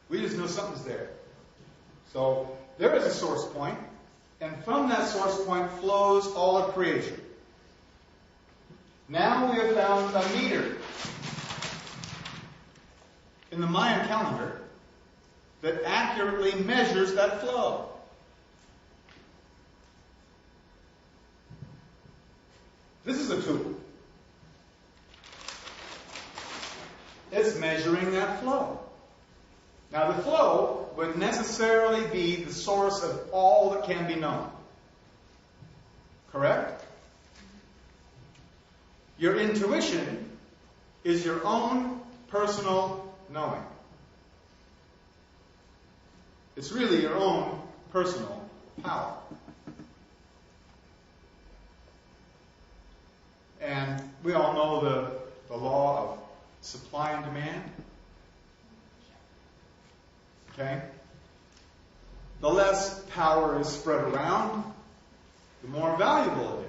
We just know something's there. So there is a source point, and from that source point flows all of creation. Now we have found a meter in the Mayan calendar that accurately measures that flow. This is a tool. It's measuring that flow. Now, the flow would necessarily be the source of all that can be known. Correct? Your intuition is your own personal knowing. It's really your own personal power. And we all know the law of supply and demand. Okay? The less power is spread around, the more valuable it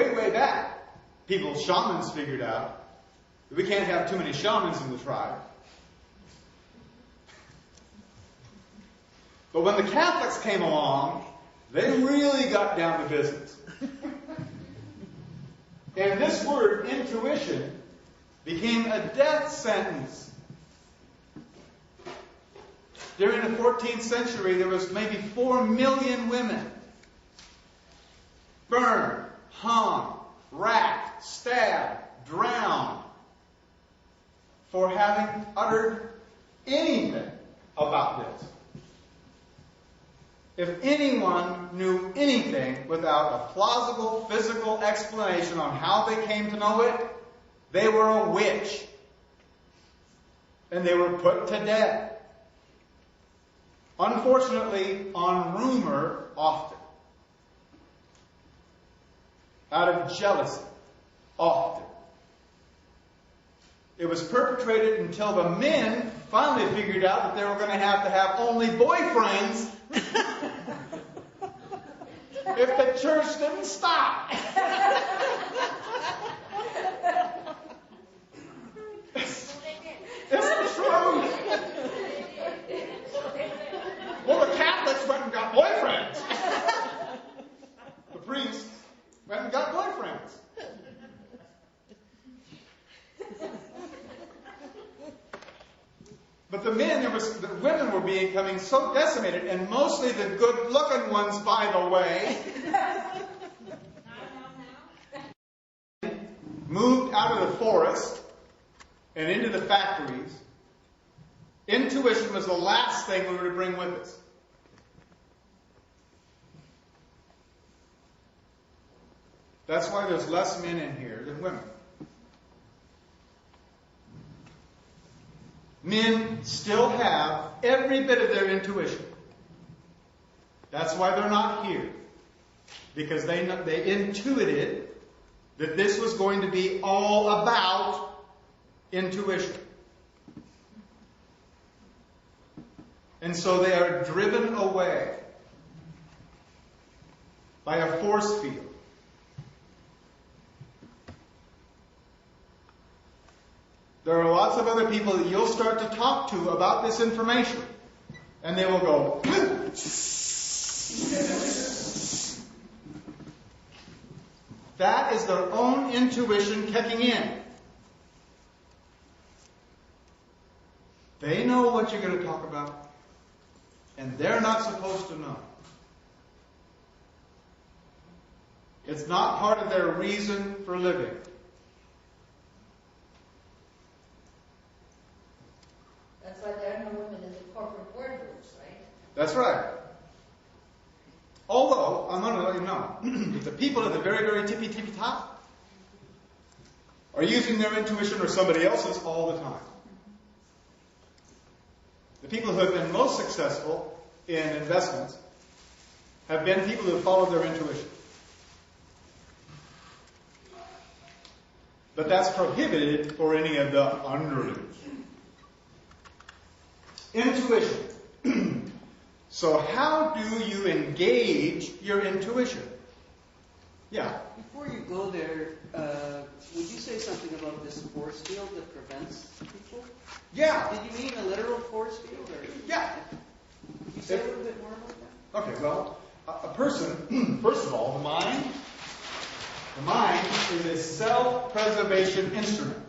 is. Way back, shamans figured out that we can't have too many shamans in the tribe. But when the Catholics came along, they really got down to business. And this word, intuition, became a death sentence. During the 14th century, there was maybe 4 million women burned, hung, racked, stabbed, drowned for having uttered anything about this. If anyone knew anything without a plausible physical explanation on how they came to know it, they were a witch. And they were put to death. Unfortunately, on rumor often. Out of jealousy, often. It was perpetrated until the men finally figured out that they were going to have only boyfriends if the church didn't stop. It's the truth. Well, the Catholics went and got boyfriends. The priests went and got boyfriends. But the women were becoming so decimated, and mostly the good-looking ones, by the way, moved out of the forest and into the factories. Intuition was the last thing we were to bring with us. That's why there's less men in here than women. Men still have every bit of their intuition. That's why they're not here. Because they intuited that this was going to be all about intuition. And so they are driven away by a force field. There are lots of other people that you'll start to talk to about this information. And they will go, that is their own intuition kicking in. They know what you're going to talk about, and they're not supposed to know. It's not part of their reason for living. That's why there are no women in the corporate boardrooms, right? That's right. Although, I'm going to let you know, that the people at the very, very tippy top are using their intuition or somebody else's all the time. The people who have been most successful in investments have been people who have followed their intuition. But that's prohibited for any of the underlings. Intuition. So how do you engage your intuition? Yeah. Before you go there, would you say something about this force field that prevents people? Yeah. Did you mean a literal force field? Or? Yeah. Could you say a little bit more about that? Okay, well, a person, first of all, the mind is a self-preservation instrument.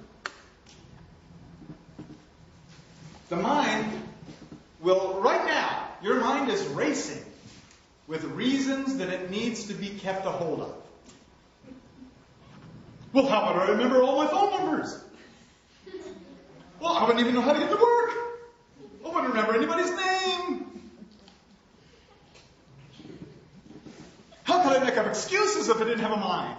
The mind will, right now, your mind is racing with reasons that it needs to be kept a hold of. Well, how about I remember all my phone numbers? Well, I wouldn't even know how to get to work. I wouldn't remember anybody's name. How could I make up excuses if I didn't have a mind?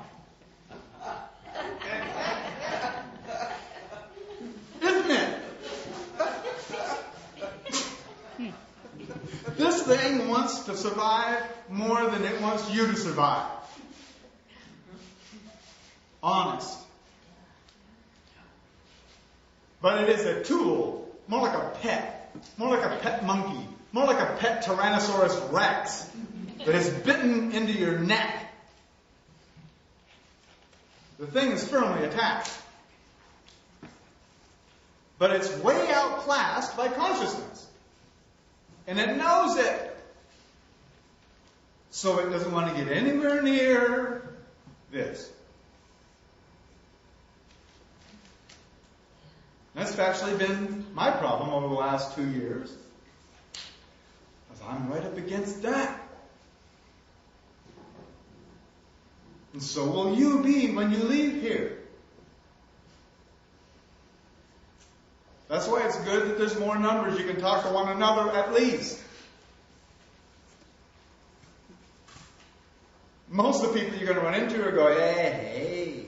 Isn't it? This thing wants to survive more than it wants you to survive. Honest. But it is a tool, more like a pet, more like a pet monkey, more like a pet Tyrannosaurus Rex that has bitten into your neck. The thing is firmly attached. But it's way outclassed by consciousness. And it knows it. So it doesn't want to get anywhere near this. That's actually been my problem over the last 2 years. Because I'm right up against that. And so will you be when you leave here. That's why it's good that there's more numbers. You can talk to one another at least. Most of the people you're going to run into are going, hey, hey.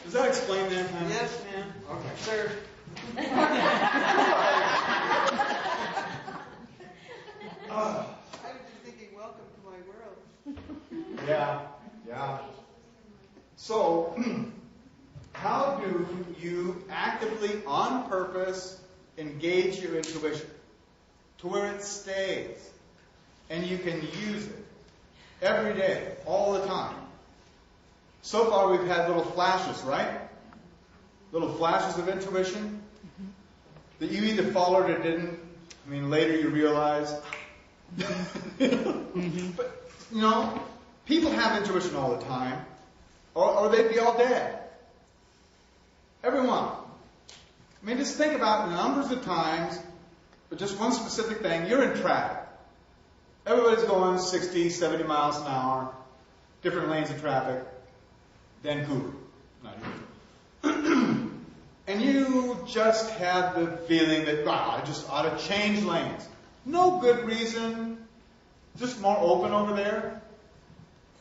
Does that explain that? Huh? Yes, ma'am. Okay. Sir. I was just thinking, welcome to my world. Yeah. So, how do you actively, on purpose, engage your intuition to where it stays and you can use it every day, all the time? So far we've had little flashes, right? Little flashes of intuition that you either followed or didn't. I mean, later you realize. But, people have intuition all the time, or they'd be all dead. Everyone. I mean, just think about the numbers of times, but just one specific thing. You're in traffic. Everybody's going 60, 70 miles an hour, different lanes of traffic. Vancouver, not here. And you just have the feeling that, wow, I just ought to change lanes. No good reason. Just more open over there.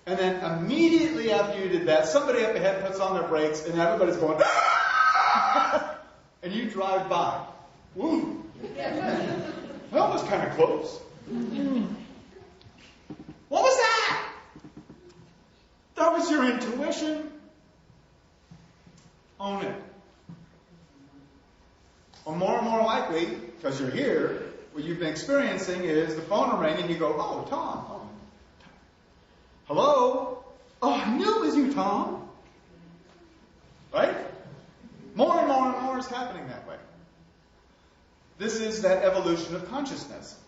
And then immediately after you did that, somebody up ahead puts on their brakes and everybody's going, ah! And you drive by. Woo! That was kind of close. What was that? That was your intuition. Own it. Or more and more likely, because you're here, what you've been experiencing is the phone will ring and you go, oh, Tom. Oh. Hello? Oh, I knew it was you, Tom. Right? More and more and more is happening that way. This is that evolution of consciousness.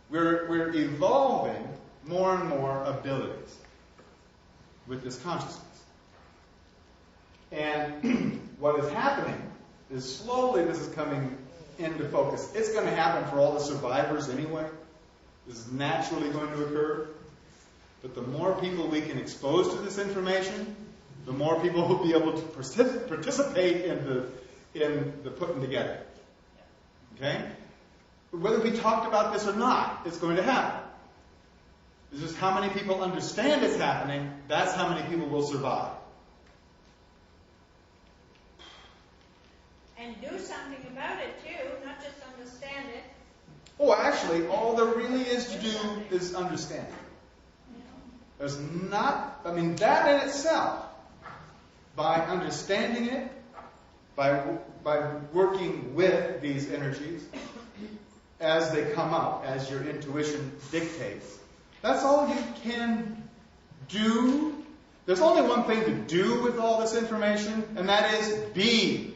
We're evolving more and more abilities with this consciousness. And what is happening is slowly this is coming into focus. It's going to happen for all the survivors anyway. This is naturally going to occur. But the more people we can expose to this information, the more people will be able to participate in the putting together. Okay? Whether we talked about this or not, it's going to happen. It's just how many people understand it's happening, that's how many people will survive. And do something about it too, not just understand it. Oh, actually, all there really is to do is understand it. There's not, that in itself, by understanding it, by working with these energies as they come up, as your intuition dictates, that's all you can do. There's only one thing to do with all this information, and that is be.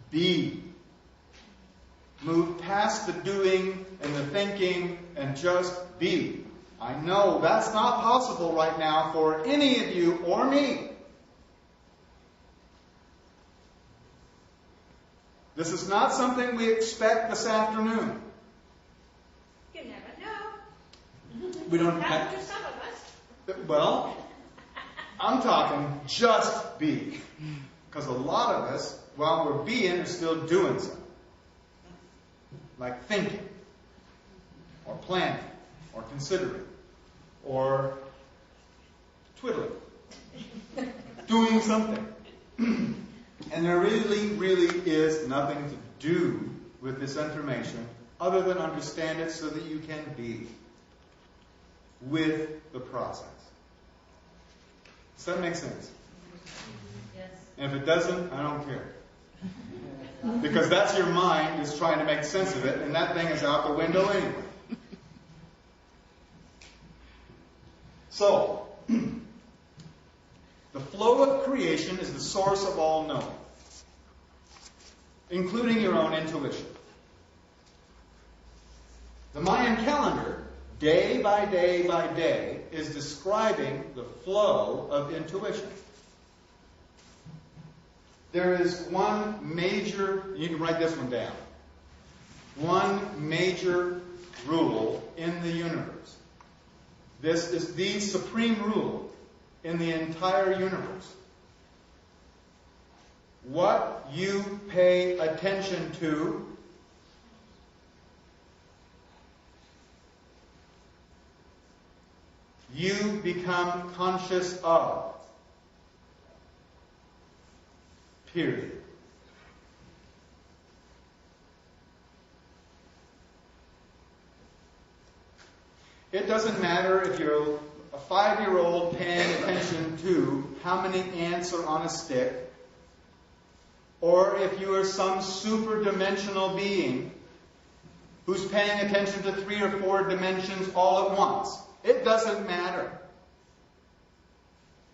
Be. Move past the doing and the thinking and just be. I know that's not possible right now for any of you or me. This is not something we expect this afternoon. You never know. We don't Happen have. to some of us. Well, I'm talking just be. Because a lot of us, while we're being, are still doing something. Like thinking, or planning, or considering, or twiddling. Doing something. And there really, really is nothing to do with this information other than understand it so that you can be with the process. Does that make sense? Yes. And if it doesn't, I don't care. Because that's your mind is trying to make sense of it, and that thing is out the window anyway. So, the flow of creation is the source of all knowing, including your own intuition. The Mayan calendar, day by day by day, is describing the flow of intuition. There is one major, you can write this one down, one major rule in the universe. This is the supreme rule in the entire universe. What you pay attention to you become conscious of. Period. It doesn't matter if you're a 5-year-old paying attention to how many ants are on a stick, or if you are some super-dimensional being who's paying attention to 3 or 4 dimensions all at once. It doesn't matter.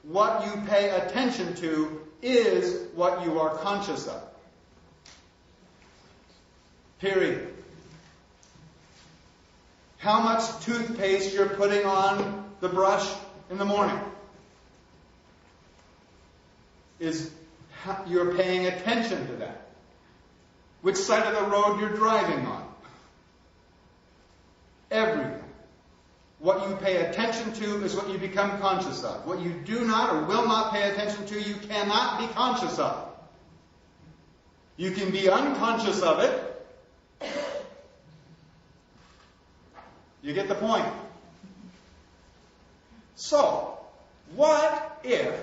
What you pay attention to is what you are conscious of. Period. How much toothpaste you're putting on the brush in the morning is you're paying attention to that. Which side of the road you're driving on. Everything. What you pay attention to is what you become conscious of. What you do not or will not pay attention to, you cannot be conscious of. You can be unconscious of it. You get the point? So, what if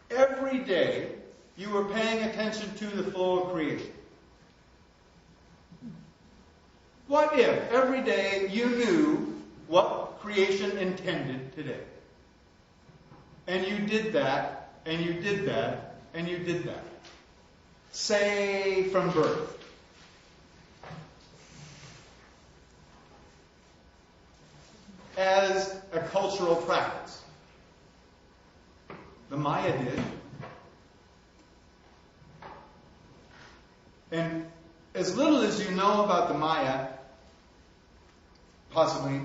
every day you were paying attention to the flow of creation? What if every day you knew what creation intended today? And you did that, and you did that, and you did that. Say from birth. As a cultural practice. The Maya did. And as little as you know about the Maya, possibly,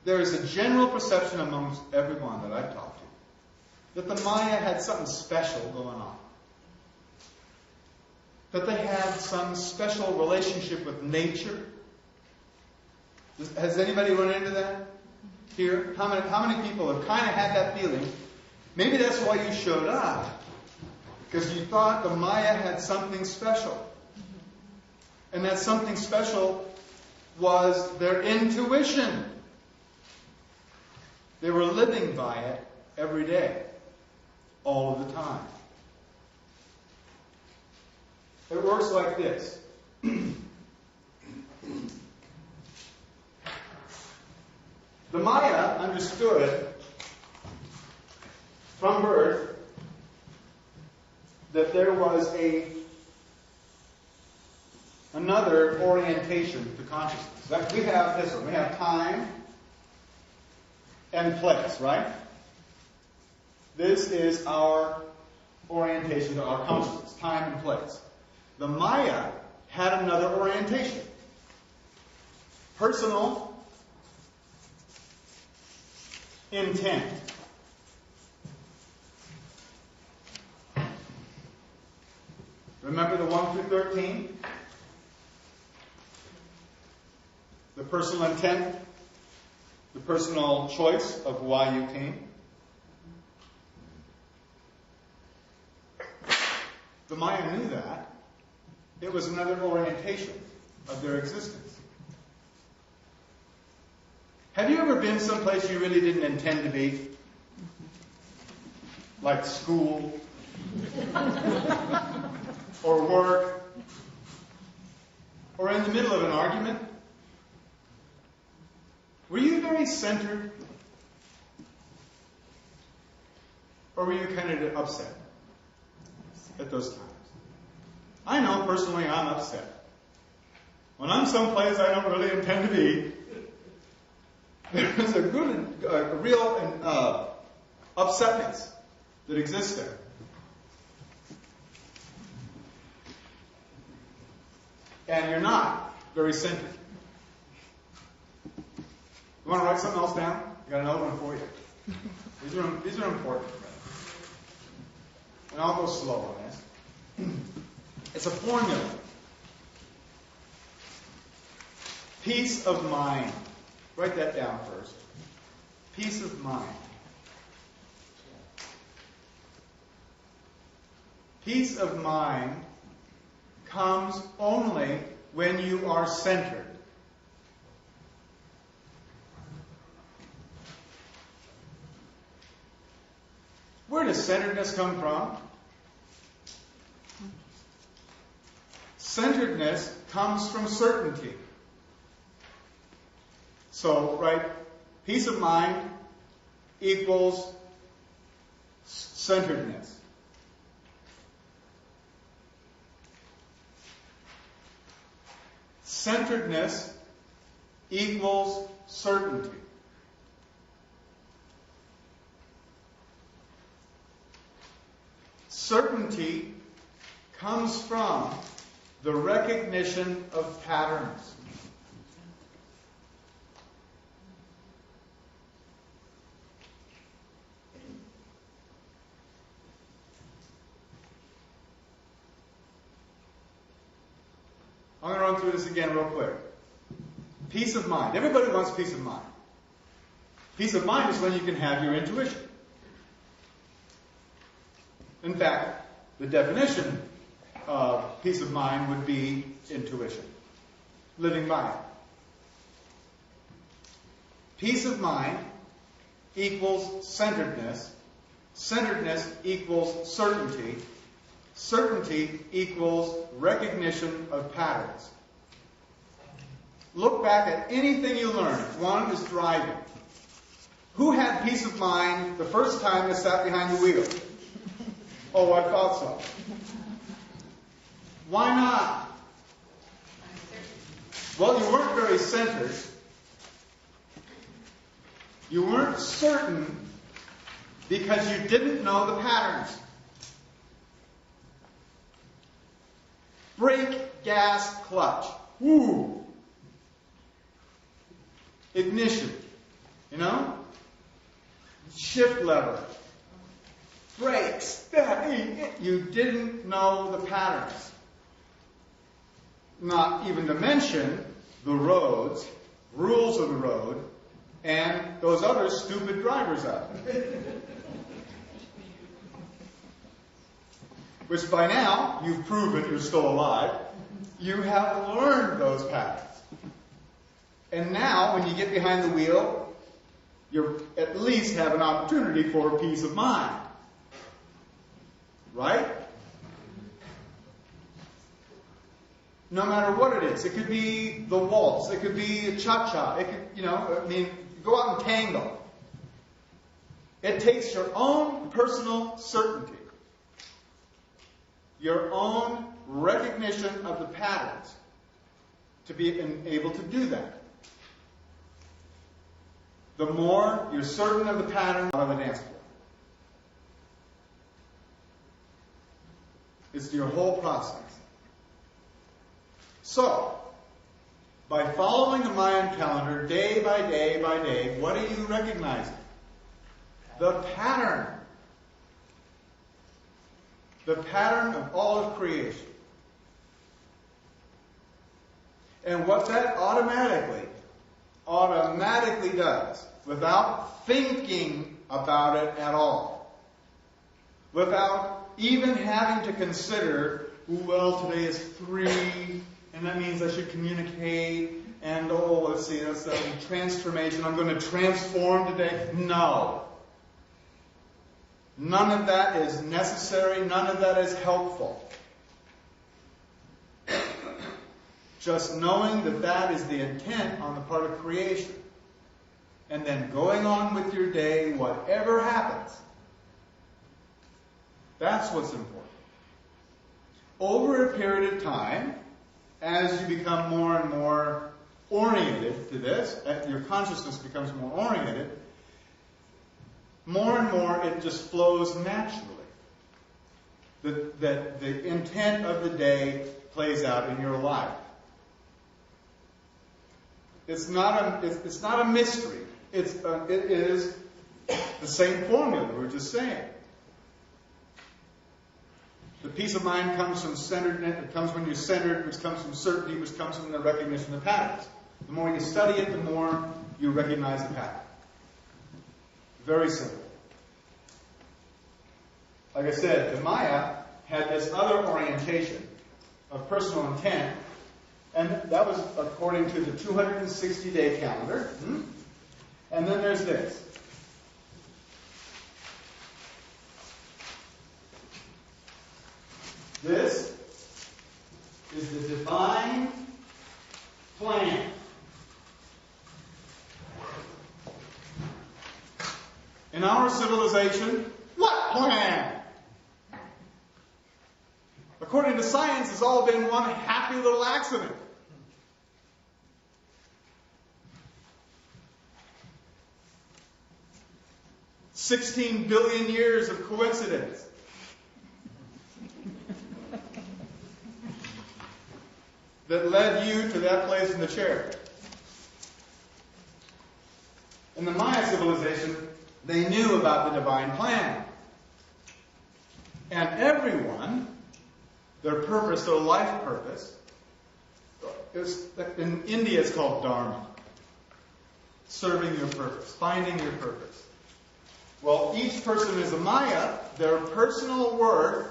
there is a general perception amongst everyone that I've talked to that the Maya had something special going on. That they had some special relationship with nature. Has anybody run into that here? How many people have kind of had that feeling? Maybe that's why you showed up. Because you thought the Maya had something special. And that something special was their intuition. They were living by it every day, all of the time. It works like this. The Maya understood from birth that there was another orientation to consciousness. Like we have this one. We have time and place, right? This is our orientation to our consciousness, time and place. The Maya had another orientation. Personal intent. Remember the 1 through 13? The personal intent, the personal choice of why you came. The Maya knew that. It was another orientation of their existence. Have you ever been someplace you really didn't intend to be? Like school? Or work? Or in the middle of an argument? Were you very centered? Or were you kind of upset at those times? I know personally I'm upset. When I'm someplace I don't really intend to be, there's a real upsetness that exists there. And you're not very centered. You want to write something else down? I got another one for you. These are important. And I'll go slow on this. It's a formula. Peace of mind. Write that down first. Peace of mind. Peace of mind comes only when you are centered. Where does centeredness come from? Centeredness comes from certainty. So, right, peace of mind equals centeredness. Centeredness equals certainty. Certainty comes from the recognition of patterns. I'm going to run through this again real quick. Peace of mind. Everybody wants peace of mind. Peace of mind is when you can have your intuition. In fact, the definition of peace of mind would be intuition. Living by it. Peace of mind equals centeredness. Centeredness equals certainty. Certainty equals recognition of patterns. Look back at anything you learned. One is driving. Who had peace of mind the first time they sat behind the wheel? Oh, I thought so. Why not? Well, you weren't very centered. You weren't certain because you didn't know the patterns. Brake, gas, clutch. Woo! Ignition. You know? Shift lever. Brakes. You didn't know the patterns. Not even to mention the roads, rules of the road, and those other stupid drivers out there. Which by now, you've proven you're still alive. You have learned those patterns. And now, when you get behind the wheel, you at least have an opportunity for peace of mind. Right? No matter what it is. It could be the waltz. It could be a cha-cha. It could, go out and tango. It takes your own personal certainty, your own recognition of the patterns to be able to do that. The more you're certain of the pattern of the dance floor. It's your whole process. So, by following the Mayan calendar day by day by day, what are you recognizing? The pattern. The pattern of all of creation. And what that automatically does, without thinking about it at all, without even having to consider, well, today is 3, and that means I should communicate, and let's see, that's the transformation, I'm going to transform today. No. None of that is necessary, none of that is helpful. Just knowing that that is the intent on the part of creation. And then going on with your day, whatever happens. That's what's important. Over a period of time, as you become more and more oriented to this, your consciousness becomes more oriented, more and more it just flows naturally. That the intent of the day plays out in your life. It's not a mystery. It is the same formula we were just saying. The peace of mind comes from centeredness. It comes when you're centered, which comes from certainty, which comes from the recognition of patterns. The more you study it, the more you recognize the pattern. Very simple. Like I said, the Maya had this other orientation of personal intent, and that was according to the 260-day calendar. And then there's this. This is the divine plan. In our civilization, what plan? According to science, it's all been one happy little accident. $16 billion years of coincidence. That led you to that place in the chair. In the Maya civilization, they knew about the divine plan. And everyone, their purpose, their life purpose, in India it's called Dharma. Serving your purpose, finding your purpose. Well, each person is a Maya. Their personal worth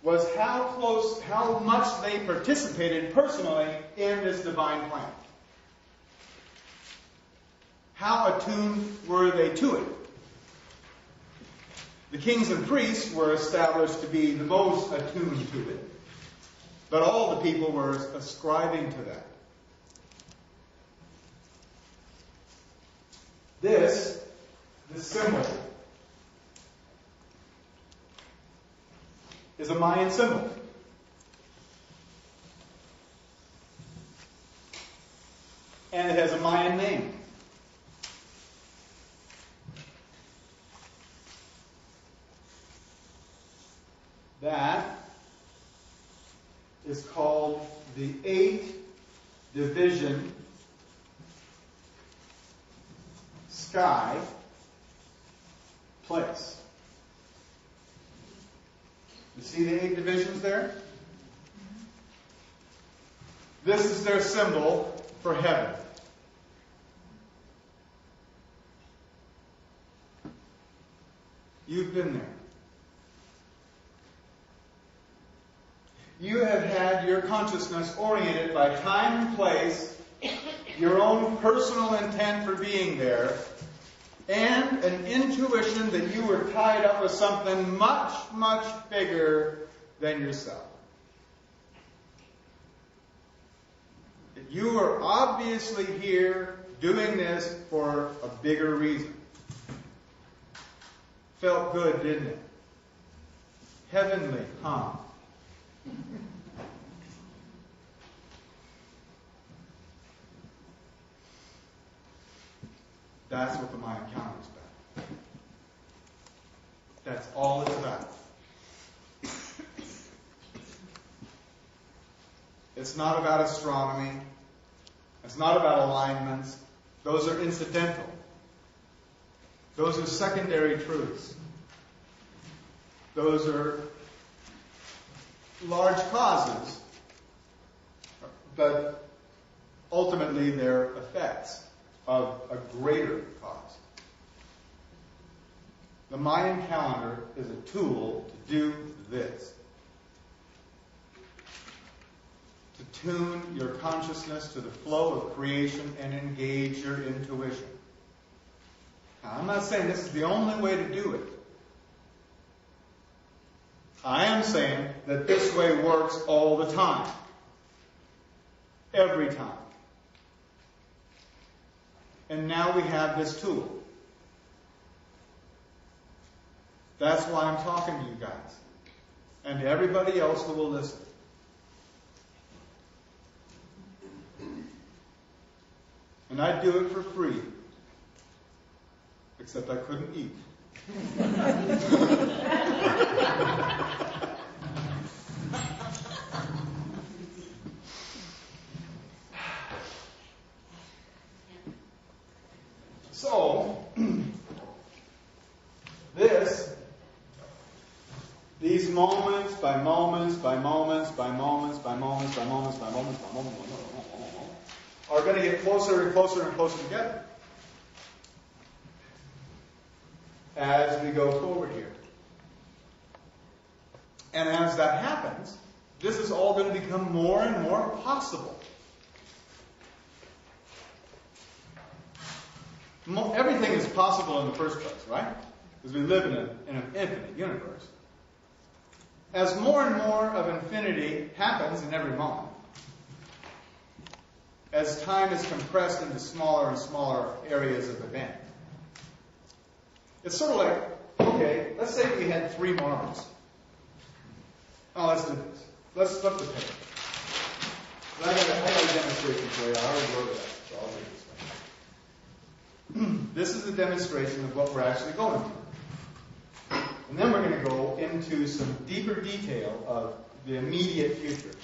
was how much they participated personally in this divine plan. How attuned were they to it? The kings and priests were established to be the most attuned to it. But all the people were ascribing to that. This symbol is a Mayan symbol. And it has a Mayan name. That is called the 8th division sky place. You see the 8 divisions there? This is their symbol for heaven. You've been there. You have had your consciousness oriented by time and place, your own personal intent for being there, and an intuition that you were tied up with something much, much bigger than yourself. That you were obviously here doing this for a bigger reason. Felt good, didn't it? Heavenly, huh? That's what the Mayan calendar is about. That's all it's about. It's not about astronomy. It's not about alignments. Those are incidental. Those are secondary truths. Those are large causes, but ultimately they're effects of a greater cause. The Mayan calendar is a tool to do this. To tune your consciousness to the flow of creation and engage your intuition. Now, I'm not saying this is the only way to do it. I am saying that this way works all the time. Every time. And now we have this tool. That's why I'm talking to you guys. And to everybody else who will listen. And I'd do it for free. Except I couldn't eat. So, these moments by moments by moments by moments by moments by moments by moments by moments are going to get closer and closer and closer together as we go forward here. And as that happens, this is all going to become more and more possible. Everything is possible in the first place, right? Because we live in an infinite universe. As more and more of infinity happens in every moment, as time is compressed into smaller and smaller areas of event, it's sort of like, okay, let's say we had 3 marbles. Oh, let's do this. Let's flip the page. I got a demonstration for you. I already wrote it, so I'll do this one. This is a demonstration of what we're actually going through. And then we're going to go into some deeper detail of the immediate future.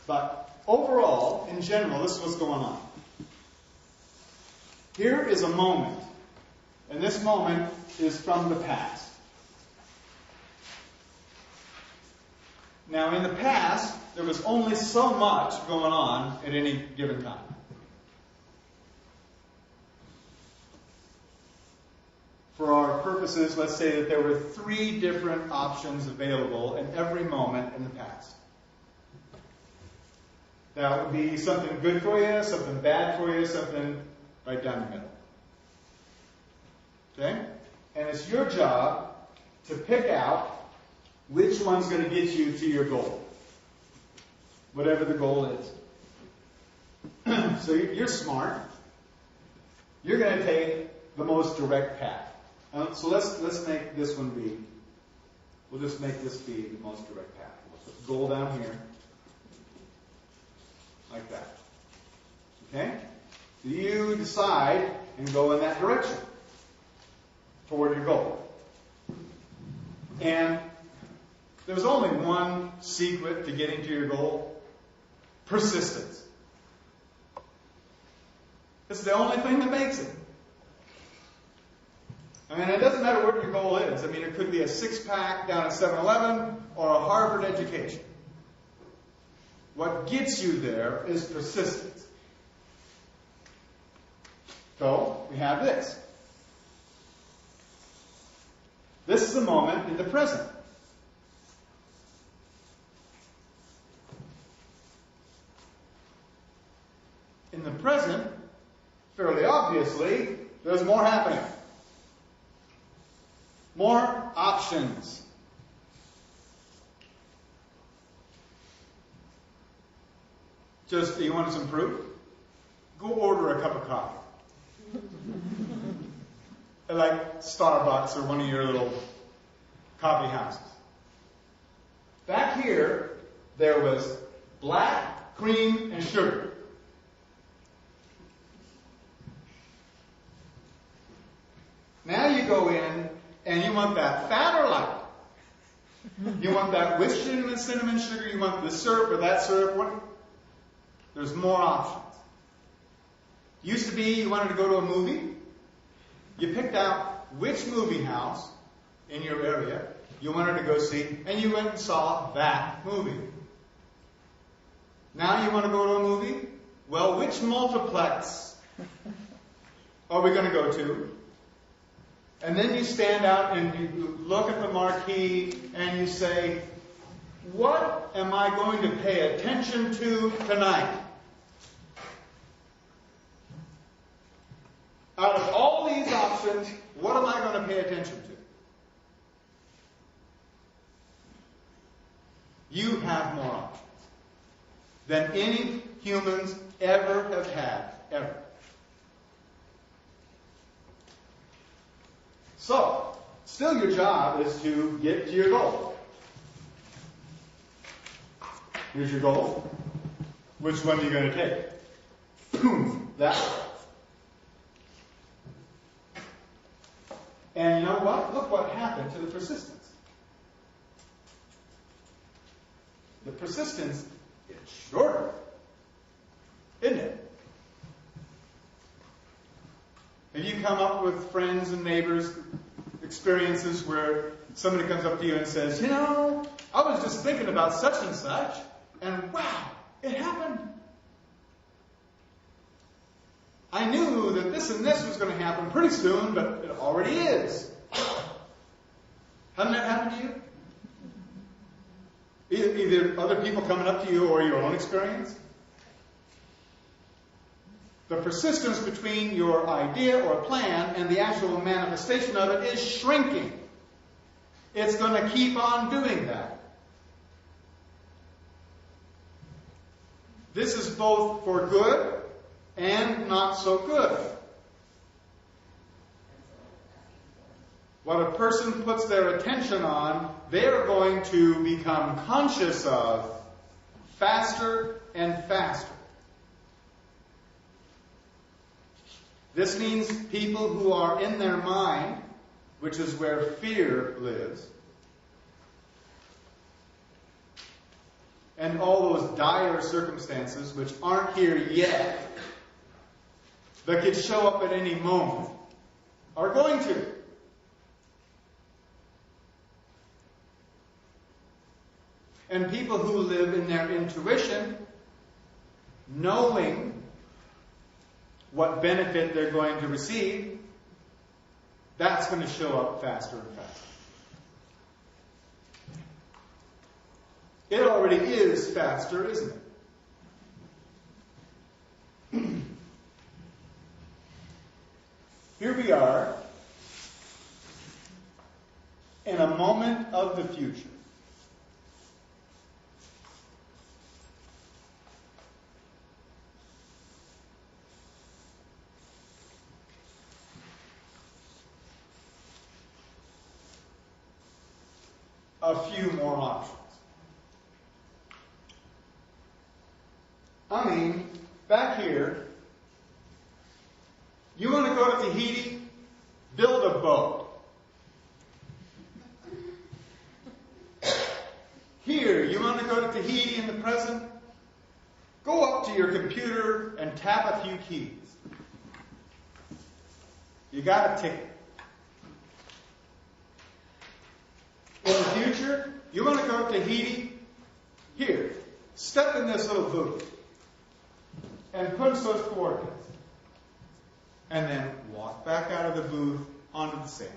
But overall, in general, this is what's going on. Here is a moment. And this moment is from the past. Now, in the past, there was only so much going on at any given time. For our purposes, let's say that there were 3 different options available in every moment in the past. That would be something good for you, something bad for you, something right down the middle. Okay? And it's your job to pick out which one's going to get you to your goal. Whatever the goal is. So you're smart. You're going to take the most direct path. So let's make this one be, we'll just make this be the most direct path. We'll put the goal down here. Like that. Okay? So you decide and go in that direction. Toward your goal. And there's only one secret to getting to your goal. Persistence. It's the only thing that makes it. I mean, it doesn't matter what your goal is. I mean, it could be a 6-pack down at 7-Eleven or a Harvard education. What gets you there is persistence. So, we have this. This is the moment in the present. In the present, fairly obviously, There's more happening. More options. Just, you want some proof? Go order a cup of coffee. Like Starbucks or one of your little coffee houses. Back here, there was black, cream, and sugar. Now you go in and you want that fat or light. You want that with cinnamon sugar, you want this syrup or that syrup. There's more options. Used to be you wanted to go to a movie. You picked out which movie house in your area you wanted to go see, and you went and saw that movie. Now you want to go to a movie? Well, which multiplex are we going to go to? And then you stand out and you look at the marquee and you say, what am I going to pay attention to tonight? Out of all these options, what am I going to pay attention to? You have more options than any humans ever have had, ever. So, still your job is to get to your goal. Here's your goal. Which one are you going to take? Boom, that one. And you know what? Look what happened to the persistence. The persistence is shorter, isn't it? Have you come up with friends and neighbors experiences where somebody comes up to you and says, you know, I was just thinking about such and such, and wow, it happened. I knew that this and this was going to happen pretty soon, but it already is. Hasn't that happened to you? Either other people coming up to you or your own experience? The persistence between your idea or plan and the actual manifestation of it is shrinking. It's going to keep on doing that. This is both for good and not so good. What a person puts their attention on, they're going to become conscious of faster and faster. This means people who are in their mind, which is where fear lives, and all those dire circumstances which aren't here yet, that could show up at any moment, are going to. And people who live in their intuition, knowing what benefit they're going to receive, that's going to show up faster and faster. It already is faster, isn't it? Here we are in a moment of the future. A few more options. I mean, back here, you want to go to Tahiti, build a boat. Here, you want to go to Tahiti in the present, go up to your computer and tap a few keys. You got a ticket. In the future, you want to go to Tahiti? Here, step in this little booth and punch those coordinates. And then walk back out of the booth onto the sand.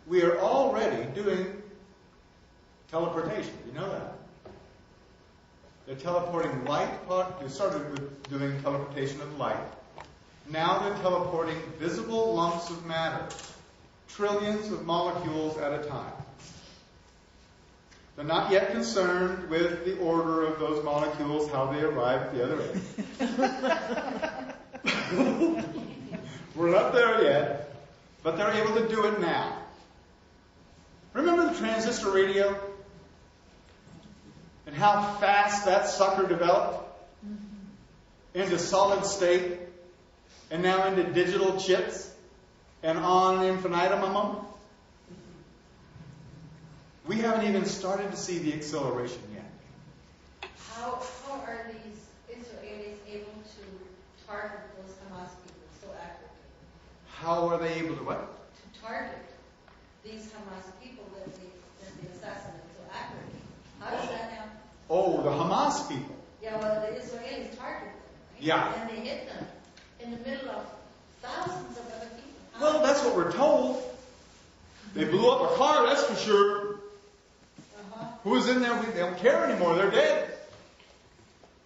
We are already doing teleportation. You know that? They're teleporting light. They started with doing teleportation of light. Now they're teleporting visible lumps of matter, trillions of molecules at a time. They're not yet concerned with the order of those molecules, how they arrive at the other end. We're not there yet, but they're able to do it now. Remember the transistor radio? And how fast that sucker developed into solid state and now into digital chips and on infinitum. We haven't even started to see the acceleration yet. How are these Israelis able to target those Hamas people so accurately? How are they able to what? To target these Hamas people that they assassinate so accurately. How does that happen? Oh, the Hamas people. Yeah, well, the Israelis target them, right? Yeah. And they hit them in the middle of thousands of other people. Well, that's what we're told. They blew up a car, that's for sure. Who was in there? They don't care anymore. They're dead.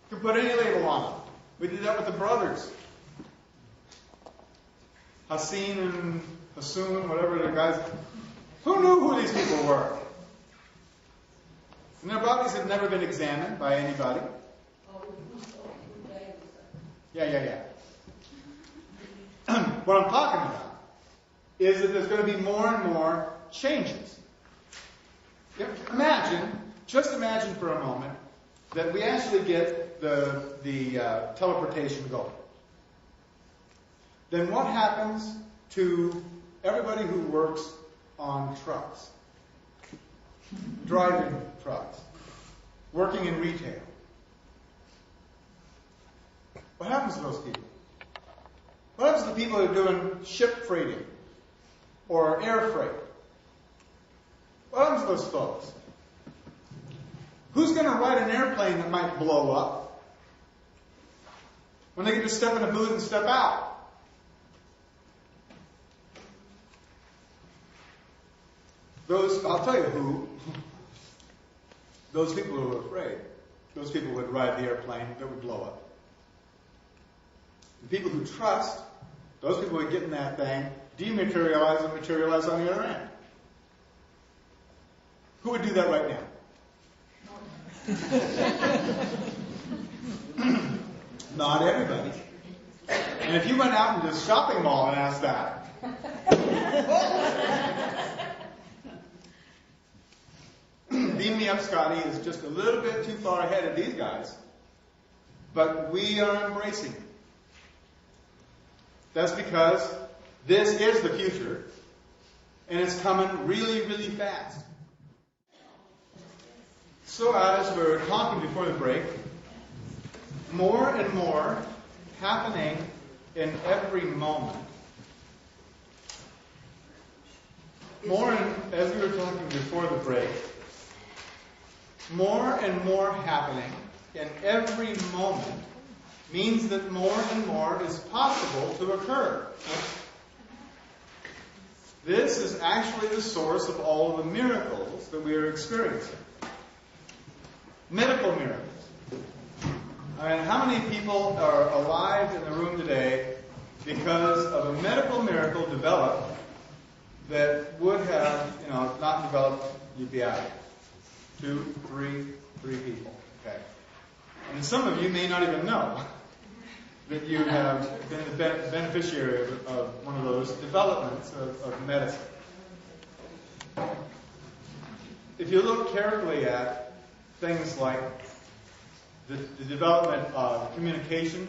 You can put any label on them. We did that with the brothers. Hassan and Hassoun, whatever the guys. Who knew who these people were? And their bodies had never been examined by anybody. Yeah. What I'm talking about is that there's going to be more and more changes. Just imagine for a moment that we actually get the teleportation going. Then what happens to everybody who works on trucks? Driving trucks, working in retail. What happens to those people? What happens to the people who are doing ship freighting or air freight? What happens to those folks? Who's going to ride an airplane that might blow up when they can just step in a booth and step out? I'll tell you who. Those people who are afraid. Those people would ride the airplane that would blow up. The people who trust, those people would get in that thing, dematerialize and materialize on the other end. Who would do that right now? Not everybody. And if you went out into the shopping mall and asked that, Beam Me Up Scotty is just a little bit too far ahead of these guys, but we are embracing it. That's because this is the future, and it's coming really, really fast. So as we were talking before the break, more and more happening in every moment. As we were talking before the break, more and more happening in every moment means that more and more is possible to occur. This is actually the source of all of the miracles that we are experiencing. Medical miracles. I mean, how many people are alive in the room today because of a medical miracle developed that would have, not developed, you'd be out of it? 2, 3 people. Okay. And some of you may not even know that you have been the beneficiary of one of those developments of medicine. If you look carefully at things like the development of communication,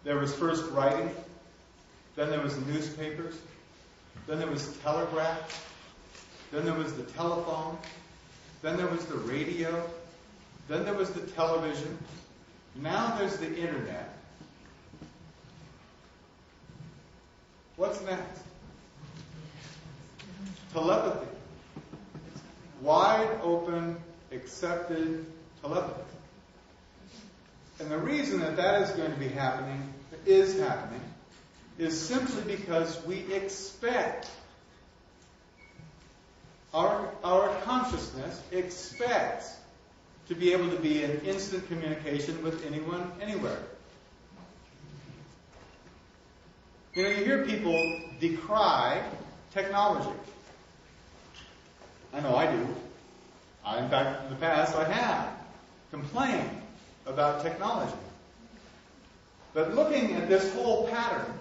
there was first writing, then there was the newspapers, then there was telegraph, then there was the telephone, then there was the radio, then there was the television, now there's the internet. What's next? Telepathy. Wide open, accepted telepathy. And the reason that is going to be happening, is simply because we expect, our consciousness expects to be able to be in instant communication with anyone, anywhere. You know, you hear people decry technology. I know I do. In fact, in the past I have complained about technology. But looking at this whole pattern,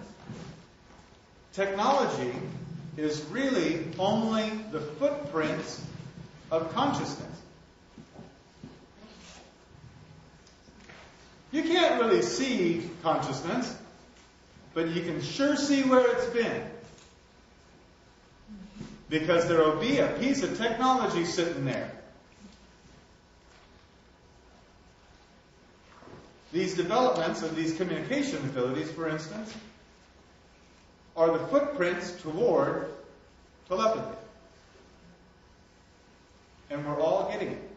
technology is really only the footprints of consciousness. You can't really see consciousness, but you can sure see where it's been. Because there will be a piece of technology sitting there. These developments of these communication abilities, for instance, are the footprints toward telepathy. And we're all getting it.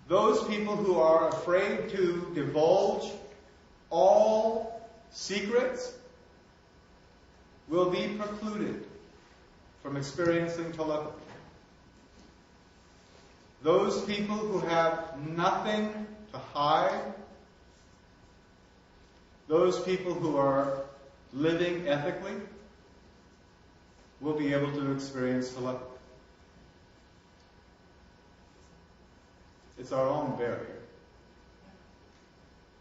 Those people who are afraid to divulge all secrets will be precluded from experiencing telepathy. Those people who have nothing to hide, those people who are living ethically, will be able to experience telepathy. It's our own barrier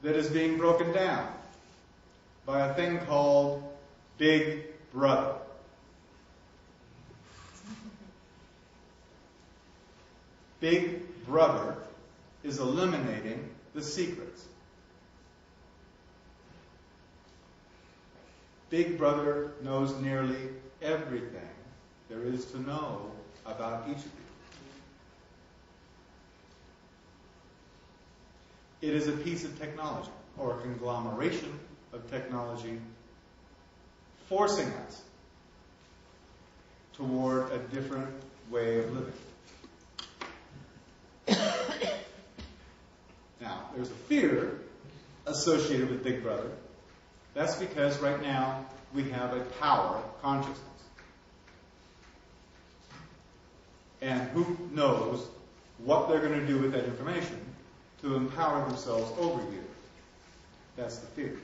that is being broken down by a thing called Big Brother. Big Brother is eliminating the secrets. Big Brother knows nearly everything there is to know about each of you. It is a piece of technology, or a conglomeration of technology, forcing us toward a different way of living. Now, there's a fear associated with Big Brother. That's because right now we have a power consciousness. And who knows what they're going to do with that information to empower themselves over you. That's the fear.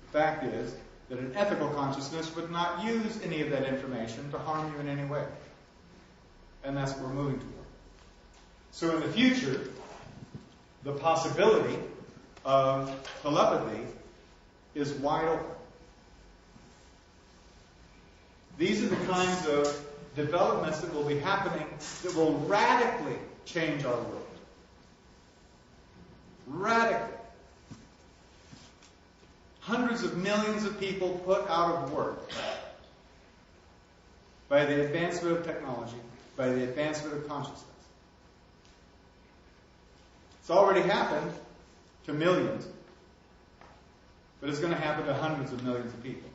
The fact is that an ethical consciousness would not use any of that information to harm you in any way. And that's what we're moving toward. So in the future, the possibility of telepathy is wide open. These are the kinds of developments that will be happening that will radically change our world. Radically. Hundreds of millions of people put out of work by the advancement of technology, by the advancement of consciousness. It's already happened to millions, but it's going to happen to hundreds of millions of people.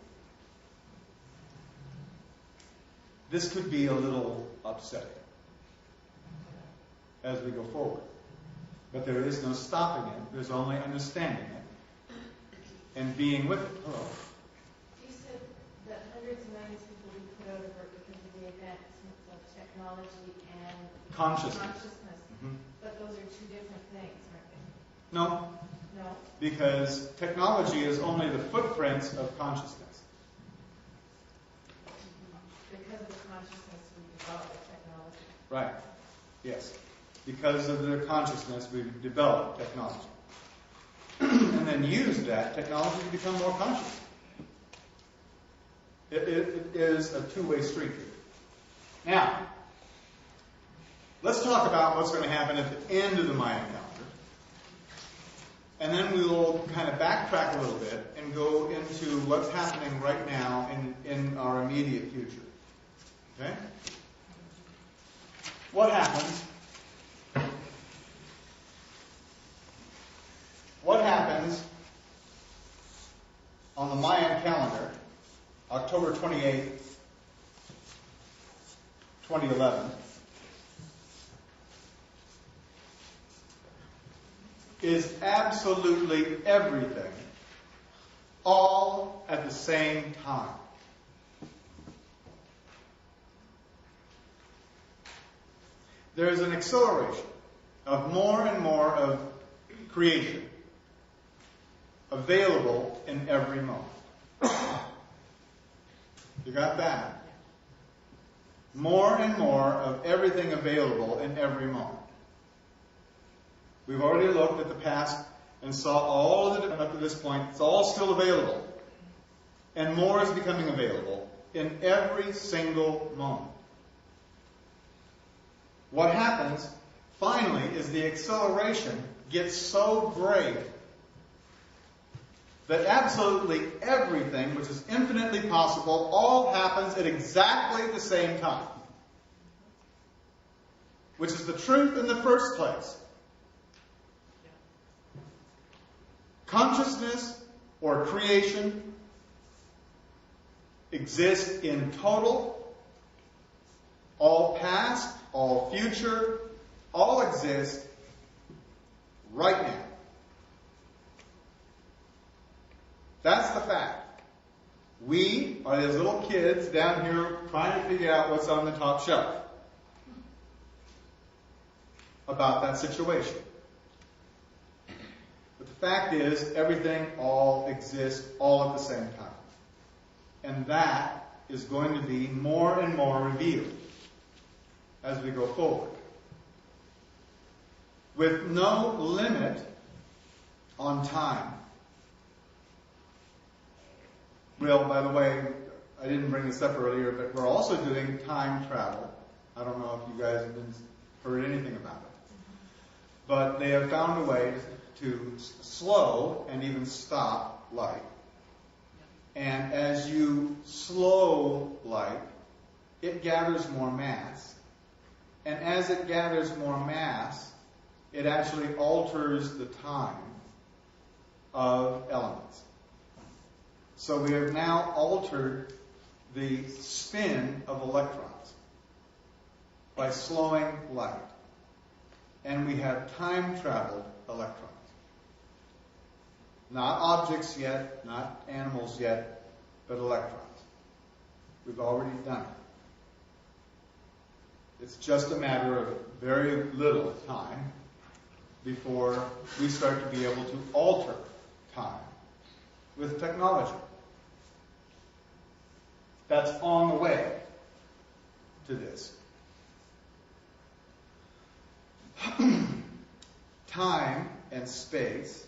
This could be a little upsetting as we go forward. But there is no stopping it. There's only understanding it and being with it. Hello. You said that hundreds of millions of people will be put out of work because of the advancements of technology and consciousness. Mm-hmm. But those are two different things, aren't they? No. No. Because technology is only the footprints of consciousness. Because of the consciousness we develop the technology. Right. Yes. Because of their consciousness, we've developed technology. And then use that technology to become more conscious. It is a two-way street. Now, let's talk about what's going to happen at the end of the Mayan calendar. And then we will kind of backtrack a little bit and go into what's happening right now in our immediate future. Okay? What happens? What happens on the Mayan calendar, October 28th, 2011, is absolutely everything, all at the same time. there's an acceleration of more and more of creation available in every moment. You got that? More and more of everything available in every moment. We've already looked at the past and saw all of it up to this point. It's all still available. And more is becoming available in every single moment. What happens, finally, is the acceleration gets so great that absolutely everything which is infinitely possible all happens at exactly the same time. Which is the truth in the first place. Consciousness or creation exists in total, all past, all future, all exist right now. That's the fact. We are these little kids down here trying to figure out what's on the top shelf about that situation. But the fact is, everything all exists all at the same time. And that is going to be more and more revealed as we go forward. With no limit on time. Well, by the way, I didn't bring this up earlier, but we're also doing time travel. I don't know if you guys have heard anything about it. But they have found a way to slow and even stop light. And as you slow light, it gathers more mass. And as it gathers more mass, it actually alters the time of elements. So we have now altered the spin of electrons by slowing light. And we have time-traveled electrons. Not objects yet, not animals yet, but electrons. We've already done it. It's just a matter of very little time before we start to be able to alter time with technology. That's on the way to this. Time and space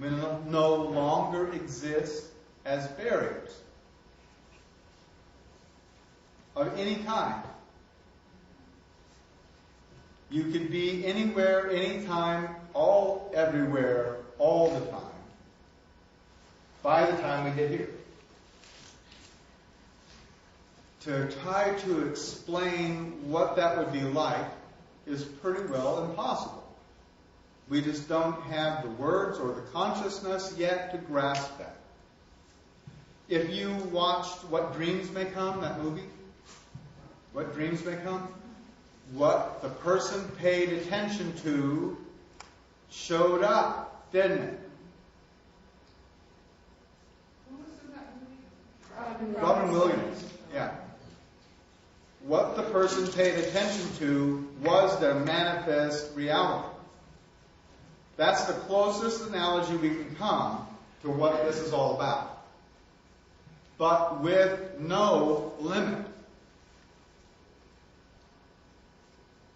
will no longer exist as barriers of any kind. You could be anywhere, anytime, all everywhere, all the time, by the time we get here. To try to explain what that would be like is pretty well impossible. We just don't have the words or the consciousness yet to grasp that. If you watched What Dreams May Come, that movie, What Dreams May Come, what the person paid attention to showed up, didn't it? Who was in that movie? Robin Williams, yeah. What the person paid attention to was their manifest reality. That's the closest analogy we can come to what this is all about. But with no limit.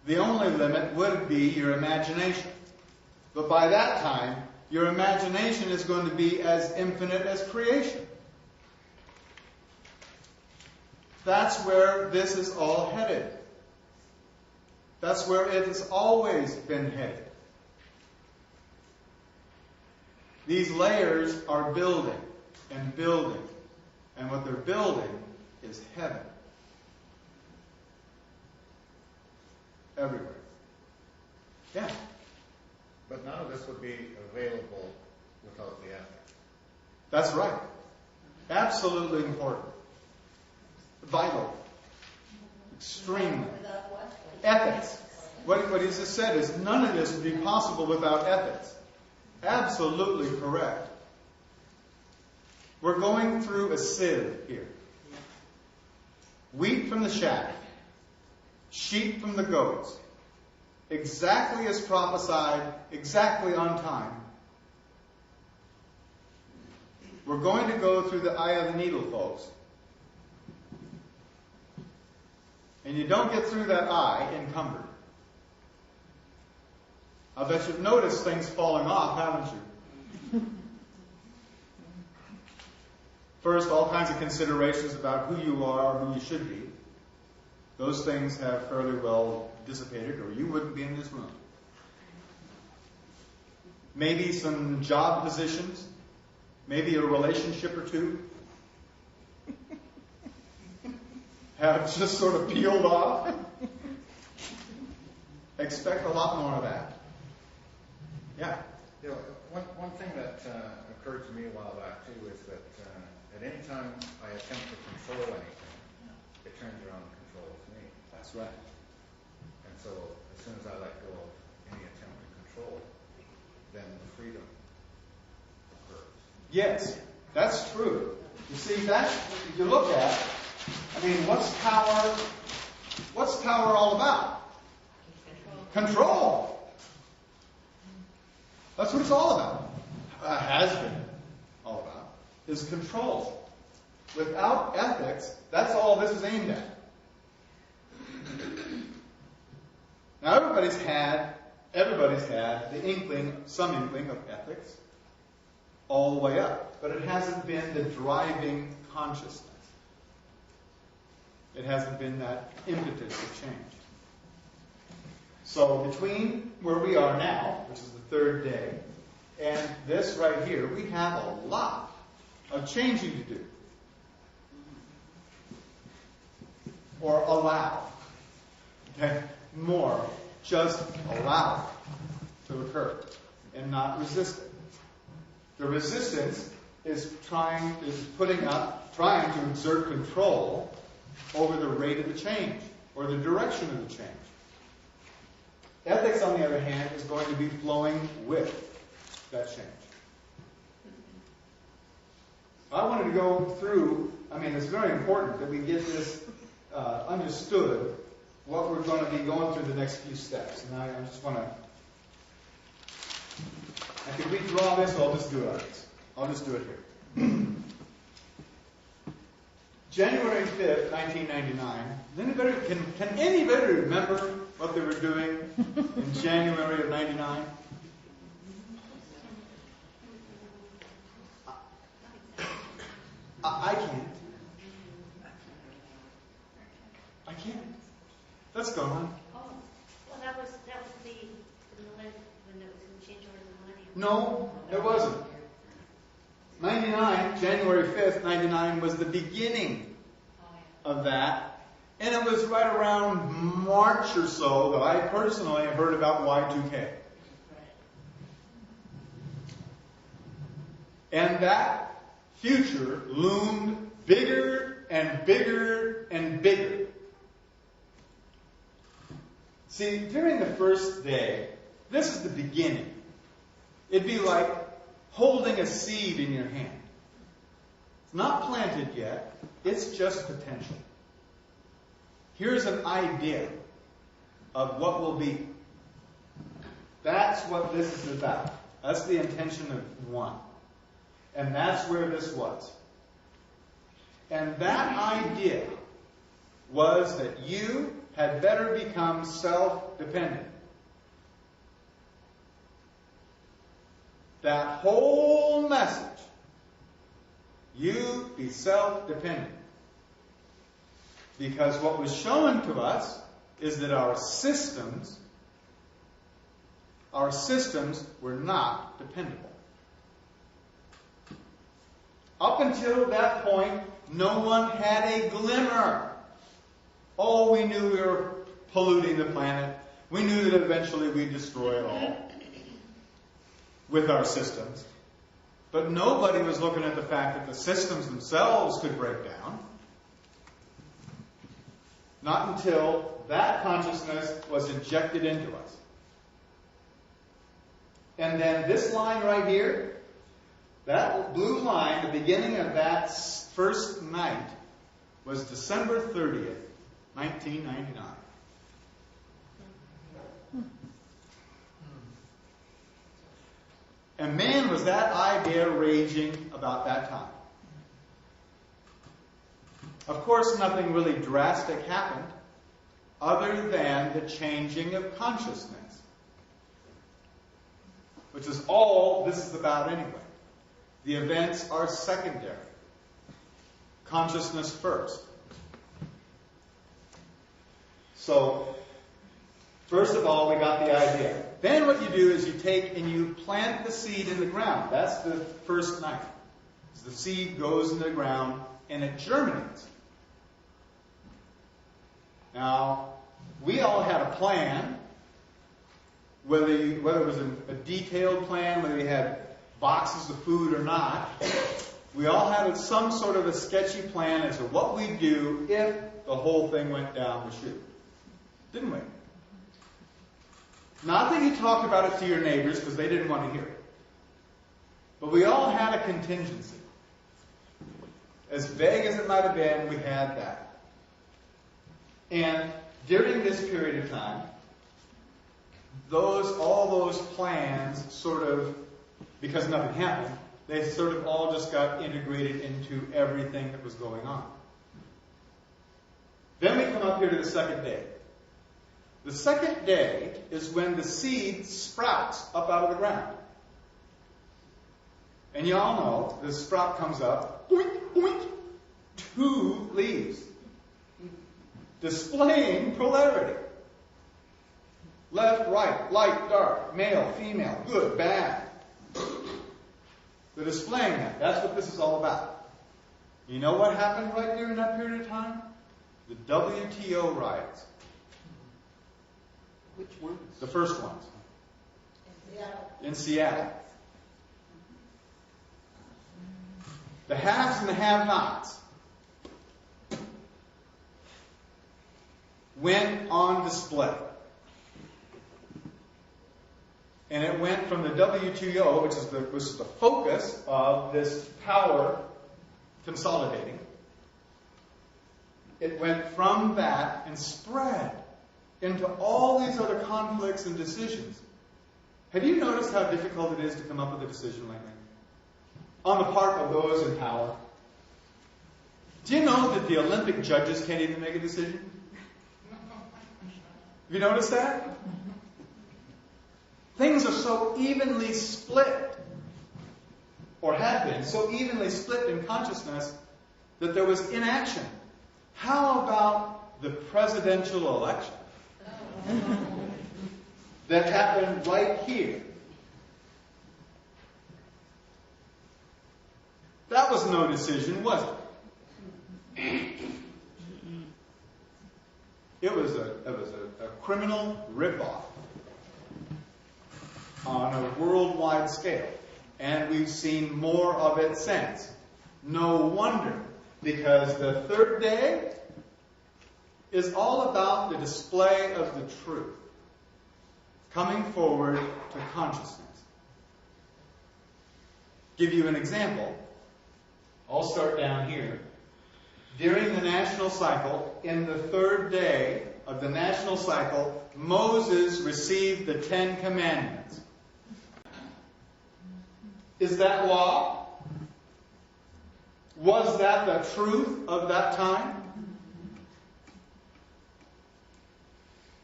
The only limit would be your imagination. But by that time, your imagination is going to be as infinite as creation. That's where this is all headed. That's where it has always been headed. These layers are building and building. And what they're building is heaven. Everywhere. Yeah. But none of this would be available without the ethics. That's right. Absolutely important. Vital. Extremely. Without what? Ethics. What he just said is none of this would be possible without ethics. Absolutely correct. We're going through a sieve here. Wheat from the chaff. Sheep from the goats. exactly as prophesied, exactly on time. We're going to go through the eye of the needle, folks. And you don't get through that eye encumbered. I bet you've noticed things falling off, haven't you? First, all kinds of considerations about who you are, who you should be. Those things have fairly well dissipated, or you wouldn't be in this room. Maybe some job positions, maybe a relationship or two have just sort of peeled off. Expect a lot more of that. Yeah. You know, one thing that occurred to me a while back too is that at any time I attempt to control anything, it turns around and controls me. That's right. And so as soon as I let go of any attempt to control, then the freedom occurs. Yes, that's true. You see, that if you look at, I mean, what's power all about? Control. That's what it's all about. Has been all about, is control. Without ethics, that's all this is aimed at. Now everybody's had the inkling, some inkling of ethics, all the way up. But it hasn't been the driving consciousness. It hasn't been that impetus of change. So between where we are now, which is the third day, and this right here, we have a lot of changing to do. Or allow. Okay? More. Just allow it to occur and not resist it. The resistance is trying to exert control over the rate of the change or the direction of the change. Ethics, on the other hand, is going to be flowing with that change. I wanted to go through, it's very important that we get this understood, what we're going to be going through the next few steps. And I just want to, I could redraw this, or I'll just do it on this. I'll just do it here. January 5th, 1999. Can anybody remember what they were doing in January of 99? I can't. I can't. Let's go on. Oh, well, that was the when it was going to change over the millennium. No, it wasn't. 99, January 5th, 99 was the beginning of that. And it was right around March or so that I personally heard about Y2K. And that future loomed bigger and bigger and bigger. See, during the first day, this is the beginning. It'd be like holding a seed in your hand. It's not planted yet. It's just potential. Here's an idea of what will be. That's what this is about. That's the intention of one. And that's where this was. And that idea was that you had better become self-dependent. That whole message, you be self-dependent. Because what was shown to us is that our systems were not dependable. Up until that point, no one had a glimmer. Oh, we knew we were polluting the planet. We knew that eventually we'd destroy it all with our systems. But nobody was looking at the fact that the systems themselves could break down. Not until that consciousness was injected into us. And then this line right here, that blue line, the beginning of that first night, was December 30th, 1999. And man, was that idea raging about that time. Of course, nothing really drastic happened other than the changing of consciousness, which is all this is about anyway. The events are secondary. Consciousness first. So, first of all, we got the idea. Then what you do is you take and you plant the seed in the ground. That's the first night. So the seed goes in the ground and it germinates. Now, we all had a plan, whether it was a detailed plan, whether you had boxes of food or not. We all had some sort of a sketchy plan as to what we'd do if the whole thing went down the chute. Didn't we? Not that you talked about it to your neighbors because they didn't want to hear it. But we all had a contingency. As vague as it might have been, we had that. And during this period of time, all those plans sort of, because nothing happened, they sort of all just got integrated into everything that was going on. Then we come up here to the second day. The second day is when the seed sprouts up out of the ground. And you all know the sprout comes up, oink, oink, 2 leaves, displaying polarity. Left, right, light, dark, male, female, good, bad. They're displaying that. That's what this is all about. You know what happened right during that period of time? The WTO riots. Which ones? The first ones. In Seattle. In Seattle. The haves and the have-nots went on display. And it went from the WTO, which was the focus of this power consolidating. It went from that and spread into all these other conflicts and decisions. Have you noticed how difficult it is to come up with a decision like that? On the part of those in power. Do you know that the Olympic judges can't even make a decision? Have you noticed that? Things are so evenly split, or had been so evenly split in consciousness, that there was inaction. How about the presidential election? That happened right here. That was no decision, was it? It was a criminal ripoff on a worldwide scale. And we've seen more of it since. No wonder, because the third day is all about the display of the truth, coming forward to consciousness. Give you an example. I'll start down here. During the national cycle, in the third day of the national cycle, Moses received the 10 Commandments. Is that law? Was that the truth of that time?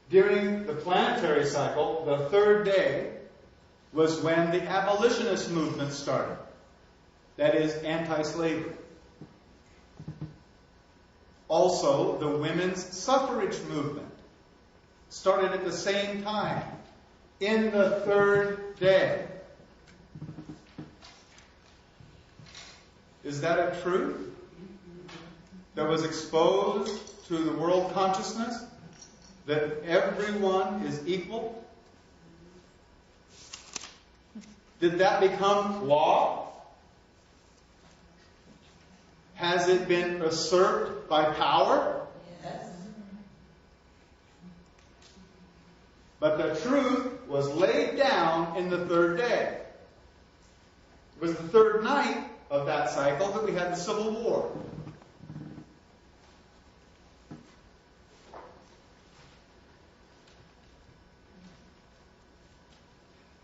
During the planetary cycle, the third day was when the abolitionist movement started. That is, anti-slavery. Also, the women's suffrage movement started at the same time, in the third day. Is that a truth that was exposed to the world consciousness? That everyone is equal? Did that become law? Has it been usurped by power? Yes. But the truth was laid down in the third day. It was the third night of that cycle that we had the Civil War.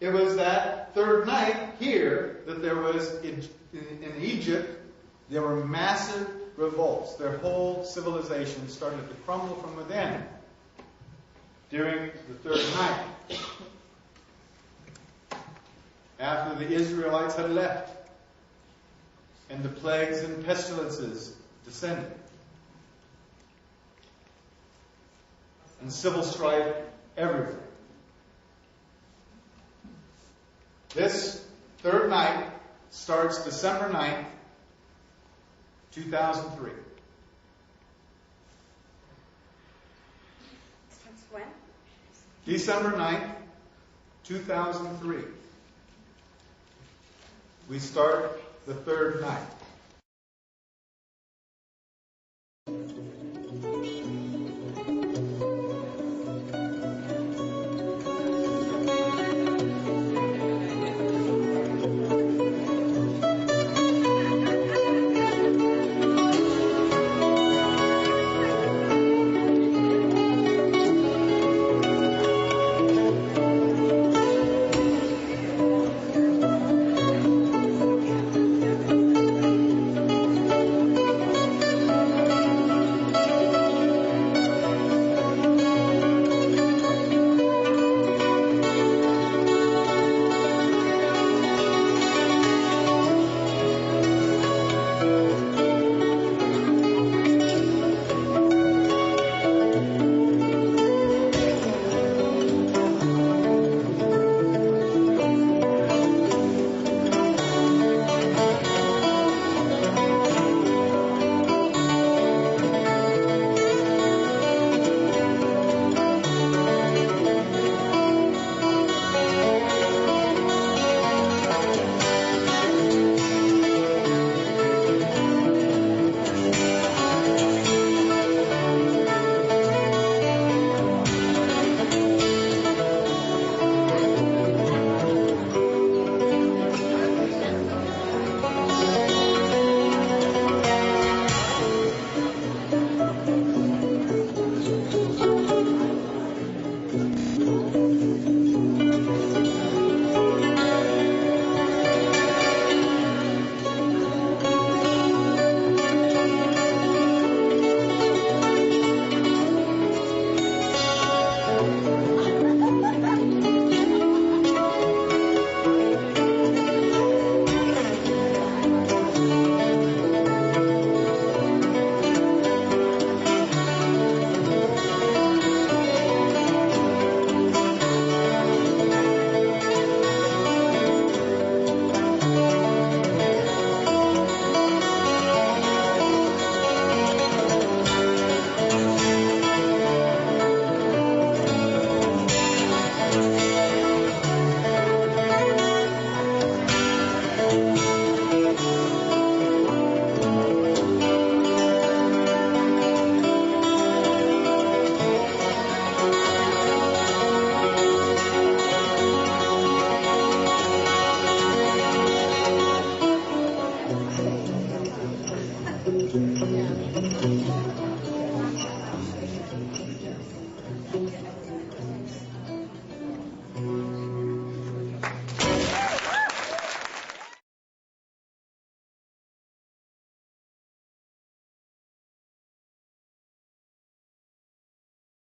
It was that third night here that there was, in Egypt, there were massive revolts. Their whole civilization started to crumble from within during the third night, after the Israelites had left and the plagues and pestilences descended, and civil strife everywhere. This third night starts December 9th, 2003. Since when? December 9th, 2003. We start the third night.